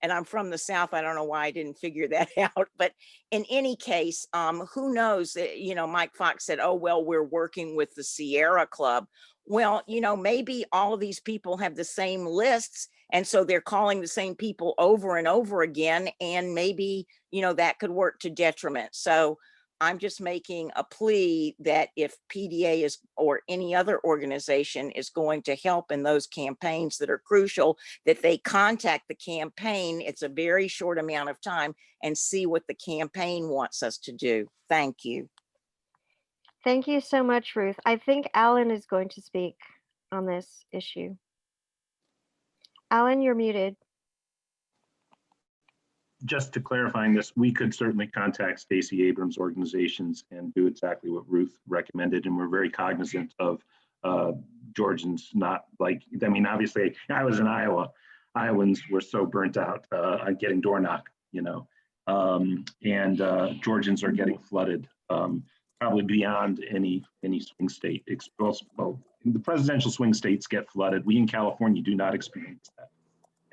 I'm from the South. I don't know why I didn't figure that out. But in any case, who knows? You know, Mike Fox said, oh, well, we're working with the Sierra Club. Well, you know, maybe all of these people have the same lists. And so they're calling the same people over and over again. And maybe, you know, that could work to detriment. So I'm just making a plea that if PDA is, or any other organization is going to help in those campaigns that are crucial, that they contact the campaign. It's a very short amount of time, and see what the campaign wants us to do. Thank you. Thank you so much, Ruth. I think Alan is going to speak on this issue. Alan, you're muted. Just to clarifying this, we could certainly contact Stacey Abrams' organizations and do exactly what Ruth recommended. And we're very cognizant of Georgians not like, I mean, obviously I was in Iowa. Iowans were so burnt out on getting door knocked, you know, and Georgians are getting flooded, probably beyond any swing state. Well, the presidential swing states get flooded. We in California do not experience that.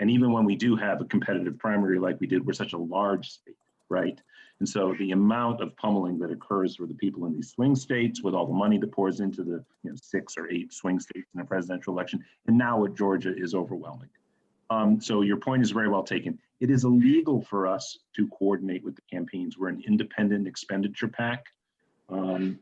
And even when we do have a competitive primary like we did, we're such a large state, right? And so the amount of pummeling that occurs for the people in these swing states, with all the money that pours into the 6 or 8 swing states in a presidential election, and now with Georgia, is overwhelming. So your point is very well taken. It is illegal for us to coordinate with the campaigns. We're an independent expenditure PAC, and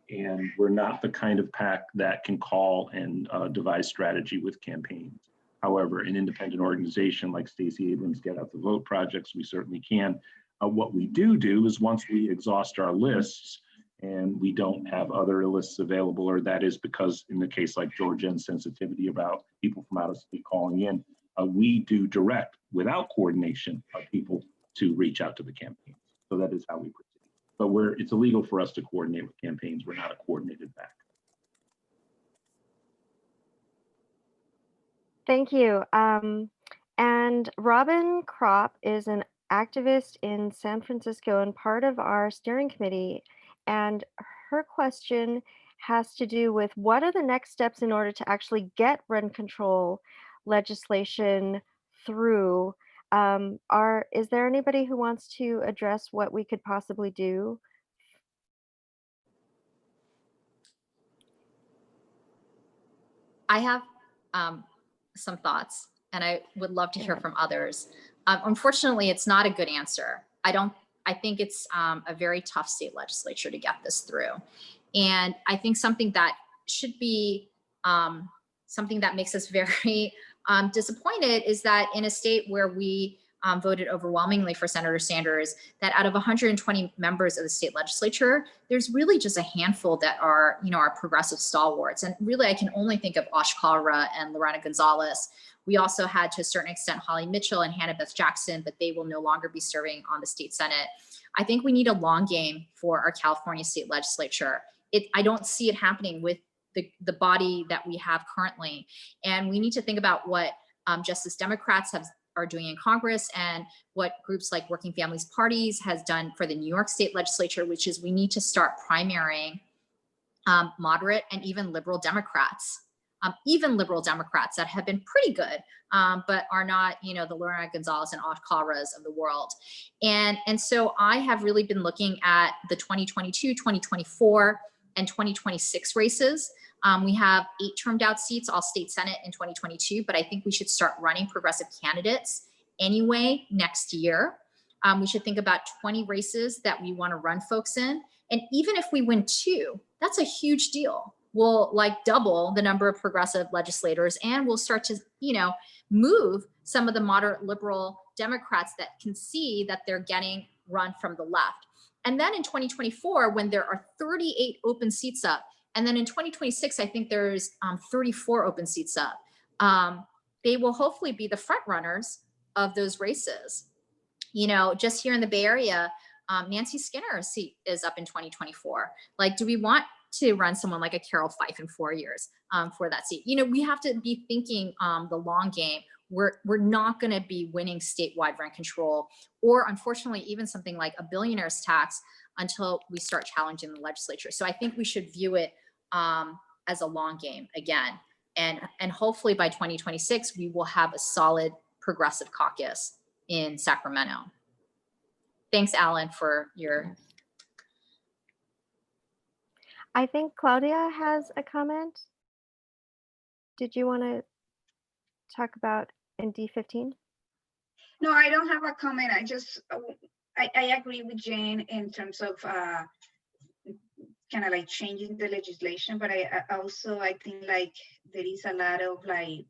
we're not the kind of PAC that can call and devise strategy with campaigns. However, an independent organization like Stacey Abrams' Get Out the Vote projects, we certainly can. What we do is, once we exhaust our lists and we don't have other lists available, or that is because in the case like Georgia and sensitivity about people from out of state calling in, we do direct, without coordination, people to reach out to the campaigns. So that is how we proceed. But it's illegal for us to coordinate with campaigns. We're not a coordinated PAC. Thank you. And Robin Kropp is an activist in San Francisco and part of our steering committee. And her question has to do with, what are the next steps in order to actually get rent control legislation through? Is there anybody who wants to address what we could possibly do? I have some thoughts, and I would love to hear from others. Unfortunately, it's not a good answer. I think it's a very tough state legislature to get this through. And I think something that should be something that makes us very disappointed is that in a state where we voted overwhelmingly for Senator Sanders, that out of 120 members of the state legislature, there's really just a handful that are, our progressive stalwarts. And really, I can only think of Ash Kalra and Lorena Gonzalez. We also had, to a certain extent, Holly Mitchell and Hannah Beth Jackson, but they will no longer be serving on the state Senate. I think we need a long game for our California state legislature. I don't see it happening with the body that we have currently. And we need to think about what Justice Democrats are doing in Congress, and what groups like Working Families Parties has done for the New York State legislature, which is we need to start primarying moderate and even liberal Democrats that have been pretty good, but are not, the Lorena Gonzalez and Alcaraz of the world. And so I have really been looking at the 2022, 2024, and 2026 races. We have 8 termed out seats, all state Senate in 2022, but I think we should start running progressive candidates anyway next year. We should think about 20 races that we want to run folks in. And even if we win 2, that's a huge deal. We'll double the number of progressive legislators, and we'll start to, move some of the moderate liberal Democrats that can see that they're getting run from the left. And then in 2024, when there are 38 open seats up, and then in 2026, I think there's 34 open seats up, they will hopefully be the front runners of those races. Just here in the Bay Area, Nancy Skinner's seat is up in 2024. Do we want to run someone like a Carroll Fife in 4 years for that seat? We have to be thinking the long game. We're not going to be winning statewide rent control, or unfortunately, even something like a billionaire's tax until we start challenging the legislature. So I think we should view it as a long game again. And hopefully by 2026, we will have a solid progressive caucus in Sacramento. Thanks, Alan, for your... I think Claudia has a comment. Did you want to talk about in D15? No, I don't have a comment. I agree with Jane in terms of kind of changing the legislation, but I also think there is a lot of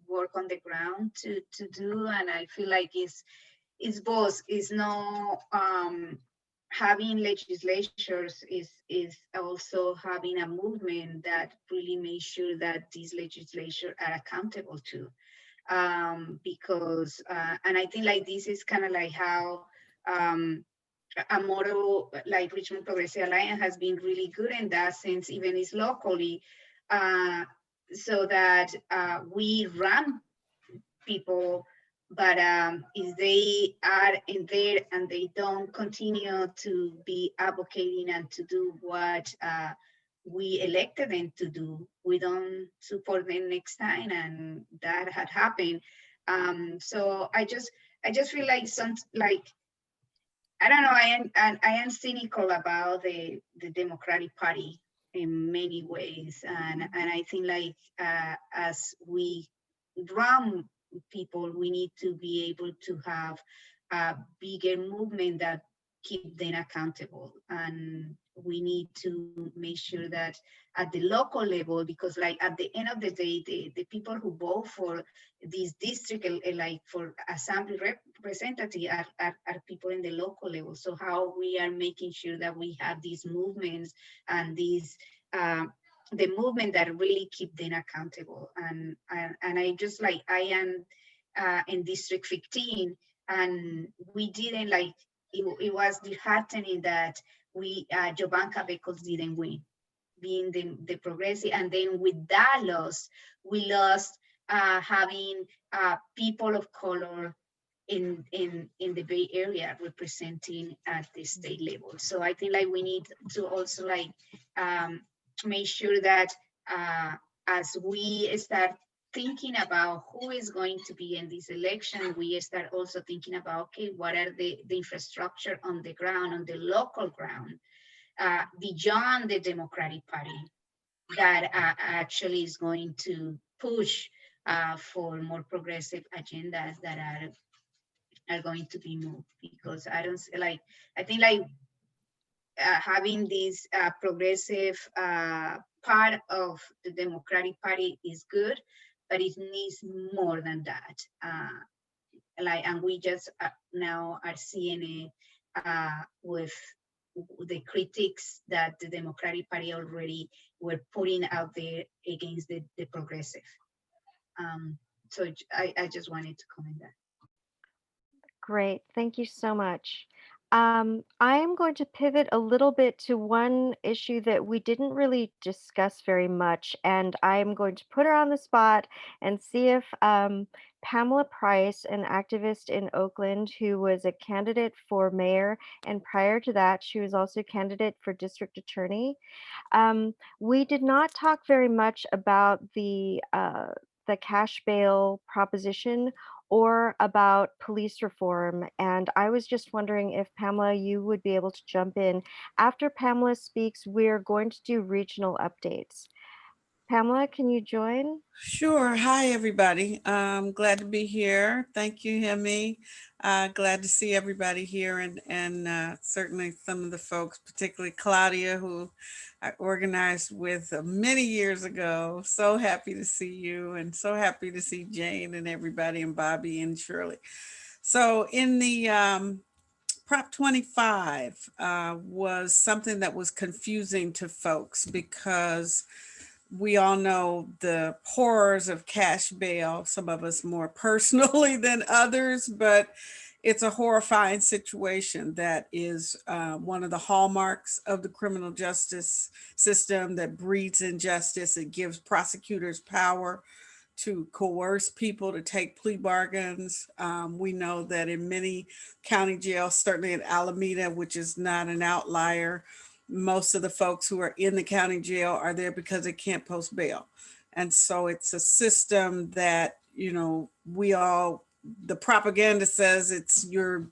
work on the ground to do, and I feel like it's both. It's no having legislatures is also having a movement that really makes sure that these legislatures are accountable to, because and I think this is kind of how a model like Richmond Progressive Alliance has been really good in that sense, even is locally, so that we run people, but if they are in there and they don't continue to be advocating and to do what we elected them to do, we don't support them next time, and that had happened. So I just feel I don't know. I am cynical about the Democratic Party in many ways, and I think as we run people, we need to be able to have a bigger movement that keep them accountable, and we need to make sure that at the local level, because at the end of the day, the people who vote for these district, for assembly representative are people in the local level. So how we are making sure that we have these movements and these the movement that really keep them accountable. And I just I am in District 15, and we didn't it was disheartening that Jovanka Beckles didn't win, being the progressive, and then with that loss, we lost having people of color in the Bay Area representing at the state level. So I think we need to also make sure that as we start thinking about who is going to be in this election, we start also thinking about, okay, what are the infrastructure on the ground, on the local ground, beyond the Democratic Party, that actually is going to push for more progressive agendas that are going to be moved. Because I don't I think having this progressive part of the Democratic Party is good, but it needs more than that. And we just now are seeing it with the critics that the Democratic Party already were putting out there against the progressive. So I just wanted to comment that. Great, thank you so much. I am going to pivot a little bit to one issue that we didn't really discuss very much, and I'm going to put her on the spot and see if Pamela Price, an activist in Oakland who was a candidate for mayor, and prior to that, she was also a candidate for district attorney. We did not talk very much about the cash bail proposition or about police reform. And I was just wondering if Pamela, you would be able to jump in. After Pamela speaks, we're going to do regional updates. Pamela, can you join? Sure. Hi, everybody. Glad to be here. Thank you, Hemi. Glad to see everybody here, and certainly some of the folks, particularly Claudia, who I organized with many years ago. So happy to see you, and so happy to see Jane and everybody, and Bobby and Shirley. So in the Prop 25 was something that was confusing to folks because we all know the horrors of cash bail, some of us more personally than others, but it's a horrifying situation that is one of the hallmarks of the criminal justice system that breeds injustice. It gives prosecutors power to coerce people to take plea bargains. We know that in many county jails, certainly in Alameda, which is not an outlier, most of the folks who are in the county jail are there because they can't post bail. And so it's a system that, you know, the propaganda says you're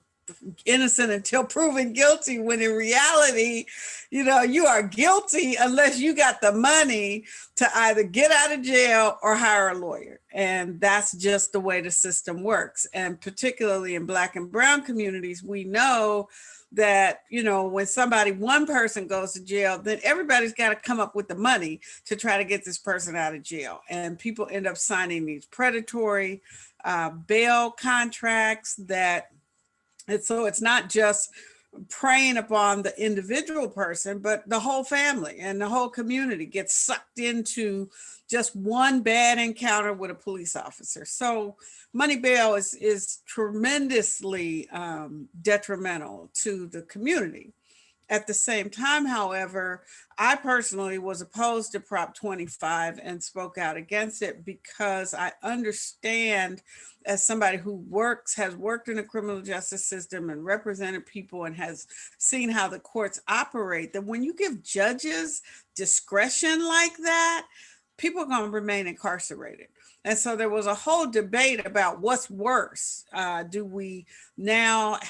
innocent until proven guilty, when in reality, you know, you are guilty unless you got the money to either get out of jail or hire a lawyer. And that's just the way the system works. And particularly in Black and Brown communities, we know that, you know, when one person goes to jail, then everybody's got to come up with the money to try to get this person out of jail. And people end up signing these predatory bail contracts so it's not just preying upon the individual person, but the whole family and the whole community gets sucked into just one bad encounter with a police officer. So money bail is tremendously detrimental to the community. At the same time, however, I personally was opposed to Prop 25 and spoke out against it because I understand, as somebody who has worked in the criminal justice system and represented people and has seen how the courts operate, that when you give judges discretion like that, people are going to remain incarcerated. And so there was a whole debate about what's worse. Do we now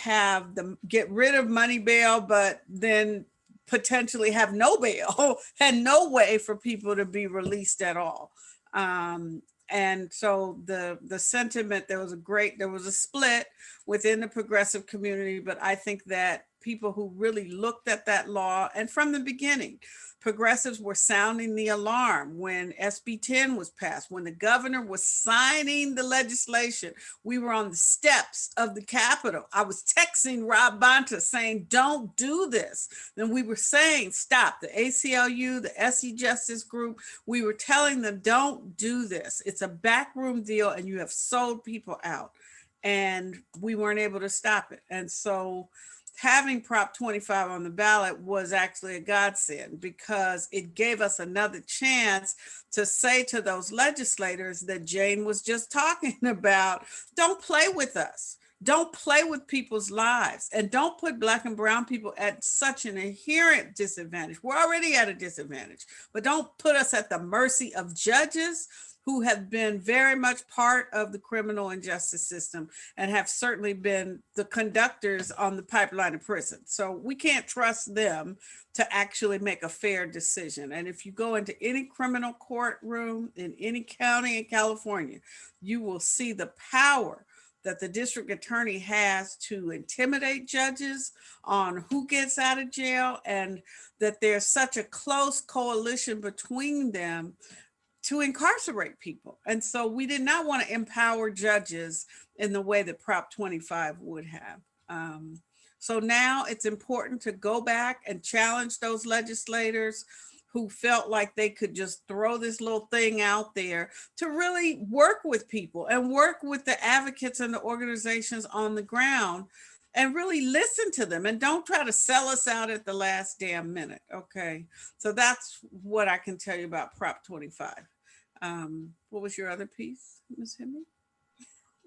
get rid of money bail, but then potentially have no bail and no way for people to be released at all? And so the sentiment, there was a split within the progressive community, but I think that people who really looked at that law, and from the beginning, progressives were sounding the alarm when SB 10 was passed, when the governor was signing the legislation. We were on the steps of the Capitol. I was texting Rob Bonta saying, don't do this. Then we were saying, stop. The ACLU, the SE Justice Group, we were telling them, don't do this. It's a backroom deal and you have sold people out. And we weren't able to stop it. And so having Prop 25 on the ballot was actually a godsend because it gave us another chance to say to those legislators that Jane was just talking about, don't play with us. Don't play with people's lives, and don't put Black and Brown people at such an inherent disadvantage. We're already at a disadvantage, but don't put us at the mercy of judges who have been very much part of the criminal and justice system and have certainly been the conductors on the pipeline of prison. So we can't trust them to actually make a fair decision. And if you go into any criminal courtroom in any county in California, you will see the power that the district attorney has to intimidate judges on who gets out of jail, and that there's such a close coalition between them to incarcerate people. And so we did not want to empower judges in the way that Prop 25 would have. So now it's important to go back and challenge those legislators who felt like they could just throw this little thing out there, to really work with people and work with the advocates and the organizations on the ground and really listen to them, and don't try to sell us out at the last damn minute. Okay, so that's what I can tell you about Prop 25. What was your other piece, Ms. Hemi?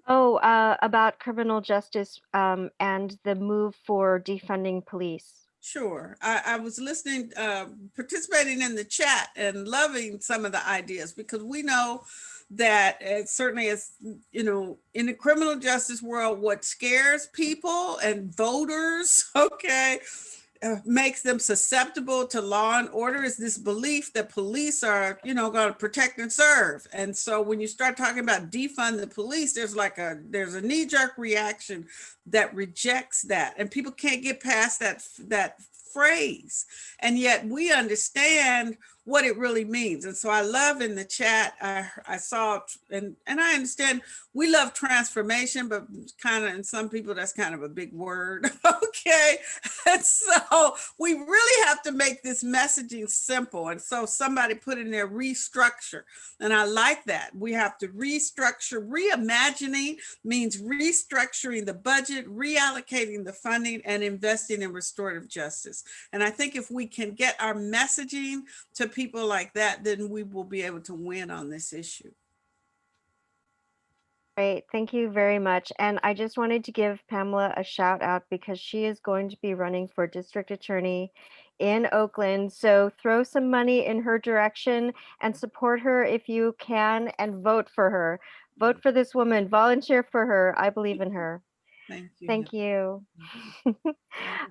Oh, about criminal justice and the move for defunding police. Sure. I was listening, participating in the chat and loving some of the ideas, because we know that it certainly is, you know, in the criminal justice world, what scares people and voters, okay, makes them susceptible to law and order is this belief that police are, you know, going to protect and serve. And so when you start talking about defund the police, there's a knee-jerk reaction that rejects that, and people can't get past that phrase. And yet we understand what it really means. And so I love in the chat, I saw, and I understand we love transformation, but kind of, in some people, that's kind of a big word. Okay. And so we really have to make this messaging simple. And so somebody put in there restructure. And I like that. We have to restructure. Reimagining means restructuring the budget, reallocating the funding, and investing in restorative justice. And I think if we can get our messaging to people like that, then we will be able to win on this issue. Great, thank you very much. And I just wanted to give Pamela a shout out because she is going to be running for district attorney in Oakland. So throw some money in her direction and support her if you can, and vote for her. Vote for this woman, volunteer for her. I believe in her. Thank you. Thank you.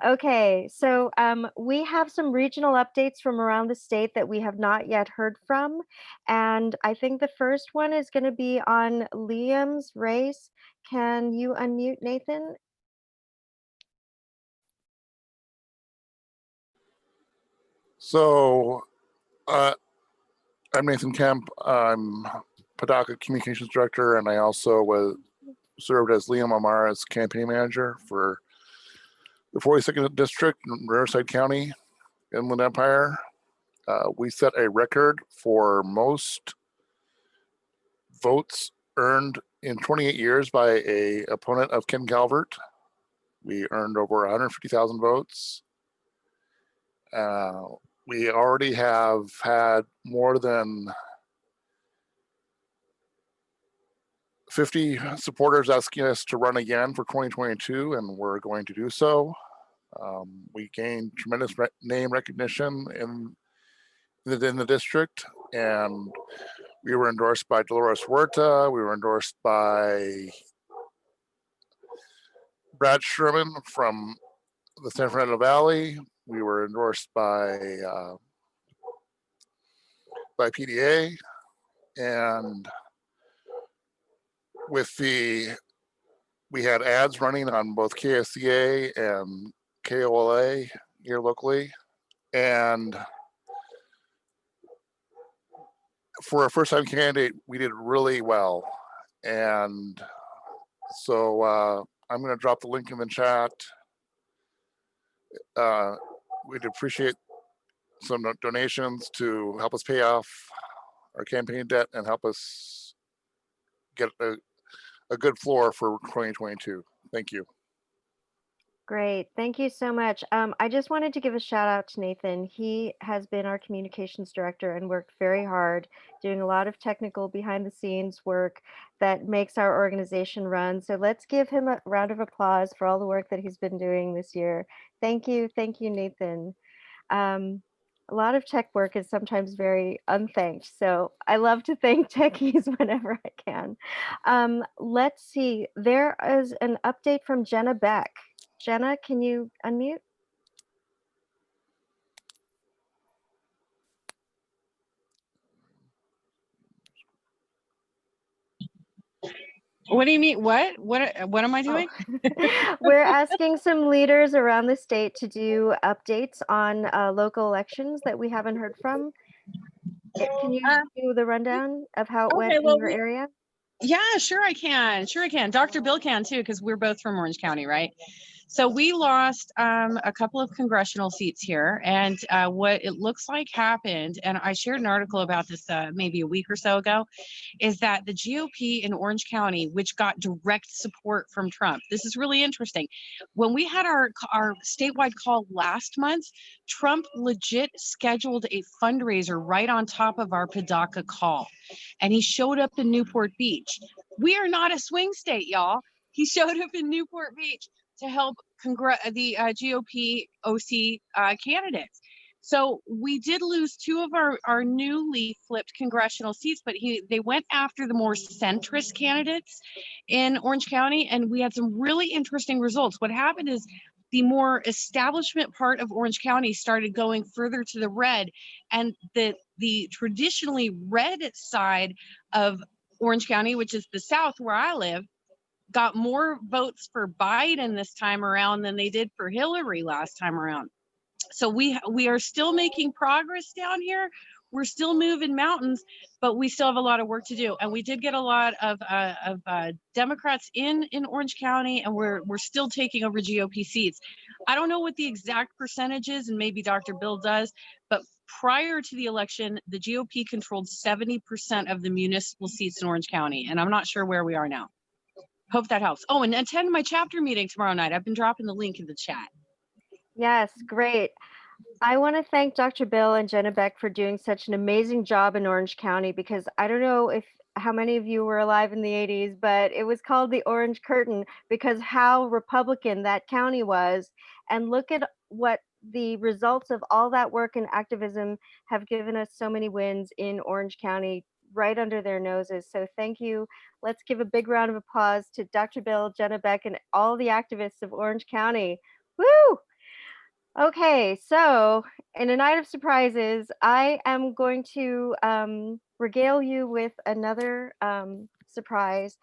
Okay, so we have some regional updates from around the state that we have not yet heard from. And I think the first one is going to be on Liam's race. Can you unmute, Nathan? So I'm Nathan Kemp. I'm PDA-CA Communications Director, and I also served as Liam Amara's campaign manager for the 42nd District in Riverside County, Inland Empire. We set a record for most votes earned in 28 years by an opponent of Ken Calvert. We earned over 150,000 votes. We already have had more than 50 supporters asking us to run again for 2022, and we're going to do so. We gained tremendous name recognition in the district, and we were endorsed by Dolores Huerta. We were endorsed by Brad Sherman from the San Fernando Valley. We were endorsed by PDA, and we had ads running on both KSCA and KOLA here locally, and for a first-time candidate, we did really well. And so I'm going to drop the link in the chat. We'd appreciate some donations to help us pay off our campaign debt and help us get a good floor for 2022. Thank you. Great, thank you so much. I just wanted to give a shout out to Nathan. He has been our communications director and worked very hard, doing a lot of technical behind the scenes work that makes our organization run. So let's give him a round of applause for all the work that he's been doing this year. Thank you, Nathan. A lot of tech work is sometimes very unthanked, so I love to thank techies whenever I can. Let's see, there is an update from Jenna Beck. Jenna, can you unmute? What do you mean? What am I doing? Oh. We're asking some leaders around the state to do updates on local elections that we haven't heard from. Can you do the rundown of how it went in your area? Yeah, sure I can. Dr. Bill can too, because we're both from Orange County, right? So we lost a couple of congressional seats here, and what it looks like happened, and I shared an article about this maybe a week or so ago, is that the GOP in Orange County, which got direct support from Trump, this is really interesting. When we had our statewide call last month, Trump legit scheduled a fundraiser right on top of our PDA-CA call, and he showed up in Newport Beach. We are not a swing state, y'all. He showed up in Newport Beach to help the GOP OC candidates. So we did lose two of our newly flipped congressional seats, but they went after the more centrist candidates in Orange County, and we had some really interesting results. What happened is the more establishment part of Orange County started going further to the red, and the traditionally red side of Orange County, which is the south where I live, got more votes for Biden this time around than they did for Hillary last time around. So we are still making progress down here. We're still moving mountains, but we still have a lot of work to do. And we did get a lot of Democrats in Orange County, and we're still taking over GOP seats. I don't know what the exact percentage is, and maybe Dr. Bill does, but prior to the election, the GOP controlled 70% of the municipal seats in Orange County, and I'm not sure where we are now. Hope that helps. Oh, and attend my chapter meeting tomorrow night. I've been dropping the link in the chat. Yes, great. I want to thank Dr. Bill and Jenna Beck for doing such an amazing job in Orange County, because I don't know how many of you were alive in the 80s, but it was called the Orange Curtain because how Republican that county was. And look at what the results of all that work and activism have given us so many wins in Orange County right under their noses. So thank you. Let's give a big round of applause to Dr. Bill, Jenna Beck, and all the activists of Orange County. Woo! Okay, so in a night of surprises, I am going to regale you with another surprise.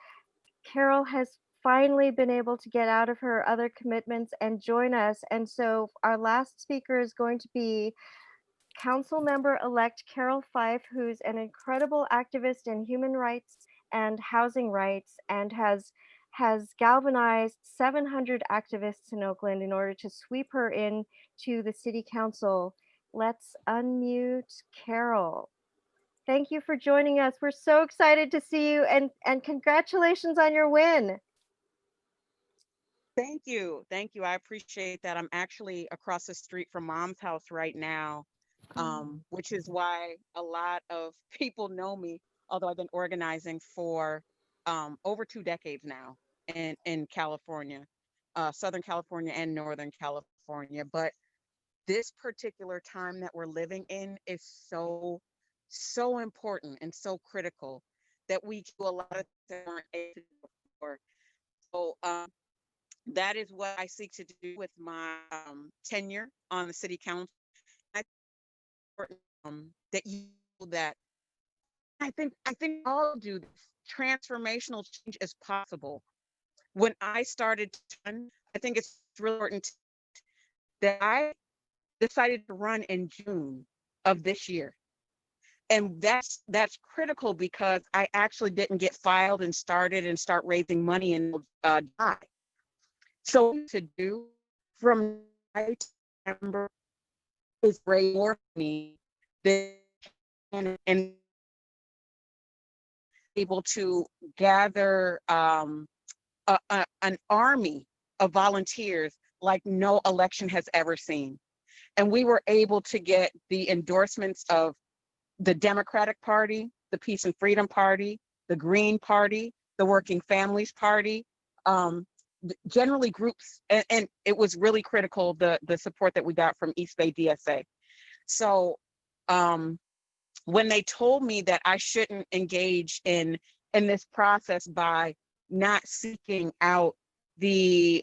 Carroll has finally been able to get out of her other commitments and join us. And so our last speaker is going to be Council Member-elect Carroll Fife, who's an incredible activist in human rights and housing rights, and has galvanized 700 activists in Oakland in order to sweep her in to the city council. Let's unmute Carroll. Thank you for joining us. We're so excited to see you, and congratulations on your win. Thank you. Thank you. I appreciate that. I'm actually across the street from Mom's house right now, which is why a lot of people know me, although I've been organizing for over 2 decades now in California, Southern California and Northern California. But this particular time that we're living in is so important and so critical that we do a lot of things that weren't able to do before. So that is what I seek to do with my tenure on the city council. I think that you that I think all do this. Transformational change is possible. When I started to run, I think it's really important that I decided to run in June of this year. And that's critical because I actually didn't get filed and start raising money in July. So what to do from September is raise more money and able to gather an army of volunteers like no election has ever seen. And we were able to get the endorsements of the Democratic Party, the Peace and Freedom Party, the Green Party, the Working Families Party, generally groups, and it was really critical, the support that we got from East Bay DSA. So when they told me that I shouldn't engage in this process by not seeking out the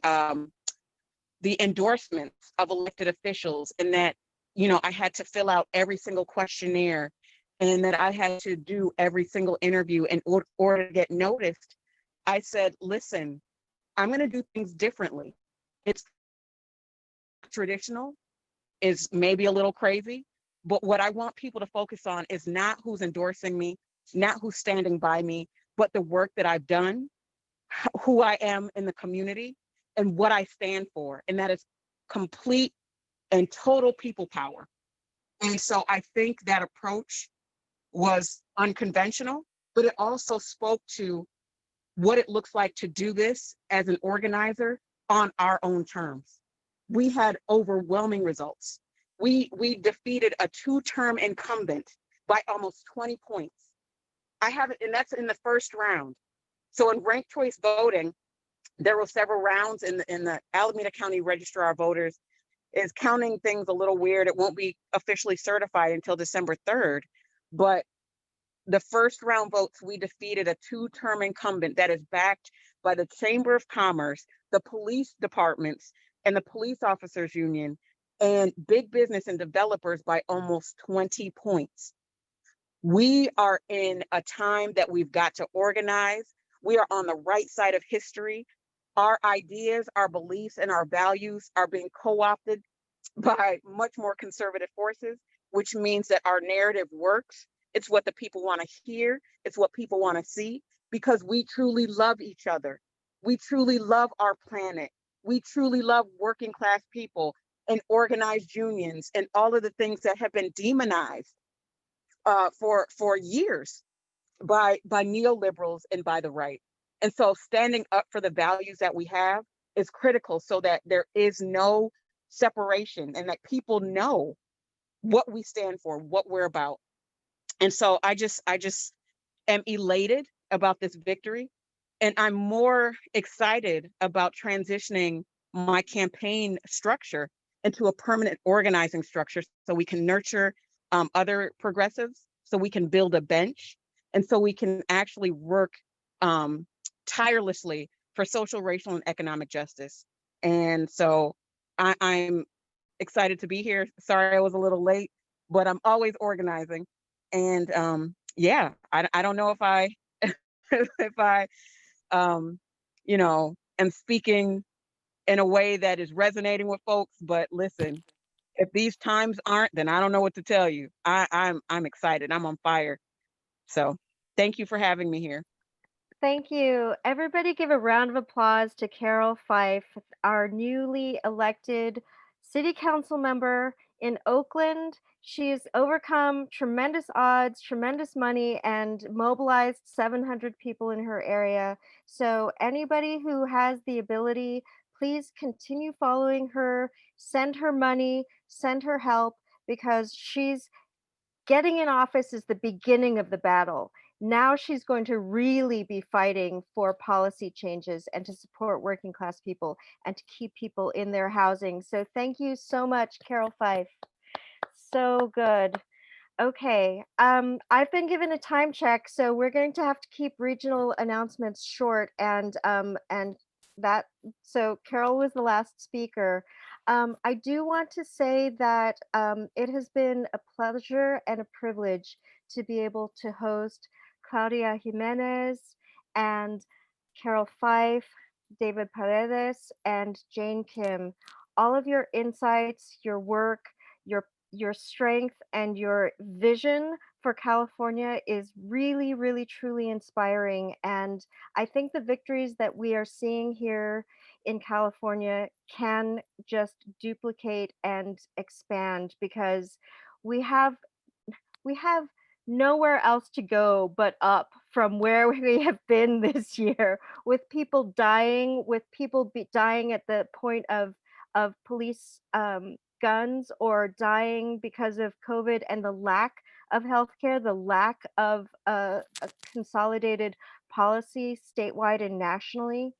endorsements of elected officials, and that, you know, I had to fill out every single questionnaire, and that I had to do every single interview in order to get noticed, I said, listen, I'm going to do things differently. It's traditional, is maybe a little crazy, but what I want people to focus on is not who's endorsing me, not who's standing by me, but the work that I've done, who I am in the community, and what I stand for, and that is complete and total people power. And so I think that approach was unconventional, but it also spoke to what it looks like to do this as an organizer on our own terms. We had overwhelming results. We defeated a 2-term incumbent by almost 20 points. I haven't, and that's in the first round. So in ranked choice voting, there were several rounds in the Alameda County Registrar of Voters is counting things a little weird. It won't be officially certified until December 3rd, but the first round votes, we defeated a 2-term incumbent that is backed by the Chamber of Commerce, the police departments, and the police officers union, and big business and developers by almost 20 points. We are in a time that we've got to organize. We are on the right side of history. Our ideas, our beliefs, and our values are being co-opted by much more conservative forces, which means that our narrative works. It's what the people want to hear. It's what people want to see, because we truly love each other. We truly love our planet. We truly love working class people and organized unions and all of the things that have been demonized for years by neoliberals and by the right. And so standing up for the values that we have is critical, so that there is no separation and that people know what we stand for, what we're about. And so I just am elated about this victory. And I'm more excited about transitioning my campaign structure into a permanent organizing structure, so we can nurture other progressives, so we can build a bench, and so we can actually work tirelessly for social, racial, and economic justice. And so I'm excited to be here. Sorry I was a little late, but I'm always organizing. And yeah, I don't know if I if I you know, am speaking in a way that is resonating with folks, but listen, if these times aren't, then I don't know what to tell you. I'm excited. I'm on fire. So thank you for having me here. Thank you. Everybody give a round of applause to Carroll Fife, our newly elected city council member in Oakland. She's overcome tremendous odds, tremendous money, and mobilized 700 people in her area. So anybody who has the ability, please continue following her, send her money, send her help, because she's getting in office is the beginning of the battle. Now she's going to really be fighting for policy changes and to support working class people and to keep people in their housing. So thank you so much, Carroll Fife. So good. Okay, I've been given a time check, so we're going to have to keep regional announcements short, and that, so Carol was the last speaker. I do want to say that it has been a pleasure and a privilege to be able to host Claudia Jimenez and Carroll Fife, David Paredes, and Jane Kim. All of your insights, your work, your strength, and your vision for California is really, really, truly inspiring. And I think the victories that we are seeing here in California can just duplicate and expand, because we have nowhere else to go but up from where we have been this year, with people dying, with people dying at the point of police guns, or dying because of COVID, and the lack of healthcare, the lack of a consolidated policy statewide and nationally.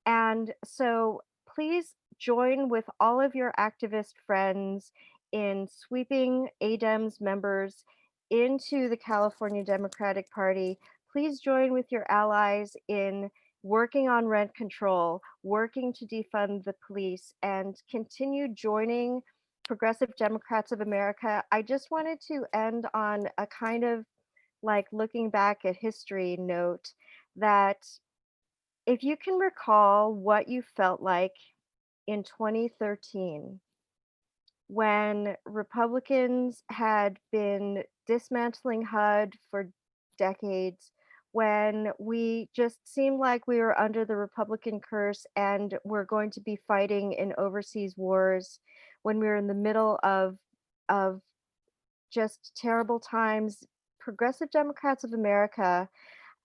And so please join with all of your activist friends in sweeping ADEMS members into the California Democratic Party. Please join with your allies in working on rent control, working to defund the police, and continue joining Progressive Democrats of America. I just wanted to end on a kind of like looking back at history note, that if you can recall what you felt like in 2013, when Republicans had been dismantling HUD for decades, when we just seemed like we were under the Republican curse and we're going to be fighting in overseas wars, when we were in the middle of just terrible times, Progressive Democrats of America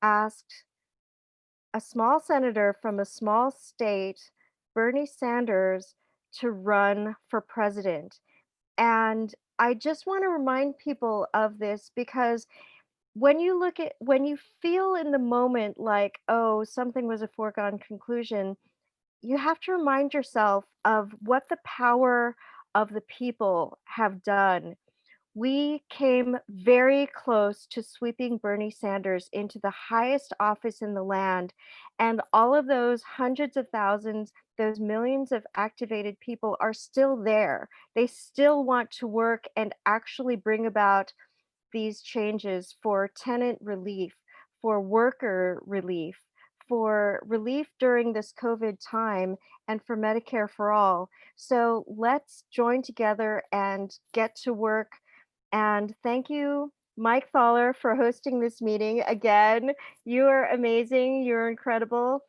asked a small senator from a small state, Bernie Sanders, to run for president. And I just want to remind people of this because when you feel in the moment like, oh, something was a foregone conclusion, you have to remind yourself of what the power of the people have done. We came very close to sweeping Bernie Sanders into the highest office in the land. And all of those hundreds of thousands, those millions of activated people are still there. They still want to work and actually bring about these changes for tenant relief, for worker relief, for relief during this COVID time, and for Medicare for all. So let's join together and get to work. And thank you, Mike Thaller, for hosting this meeting. Again, you are amazing. You're incredible.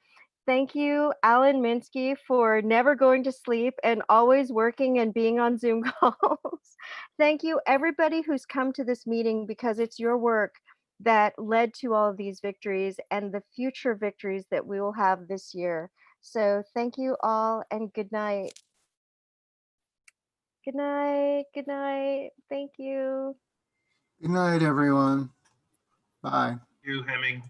Thank you, Alan Minsky, for never going to sleep and always working and being on Zoom calls. Thank you, everybody who's come to this meeting, because it's your work that led to all of these victories and the future victories that we will have this year. So thank you all and good night. Good night. Good night. Thank you. Good night, everyone. Bye. Thank you, Hemming.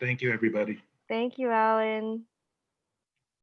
Thank you, everybody. Thank you, Alan.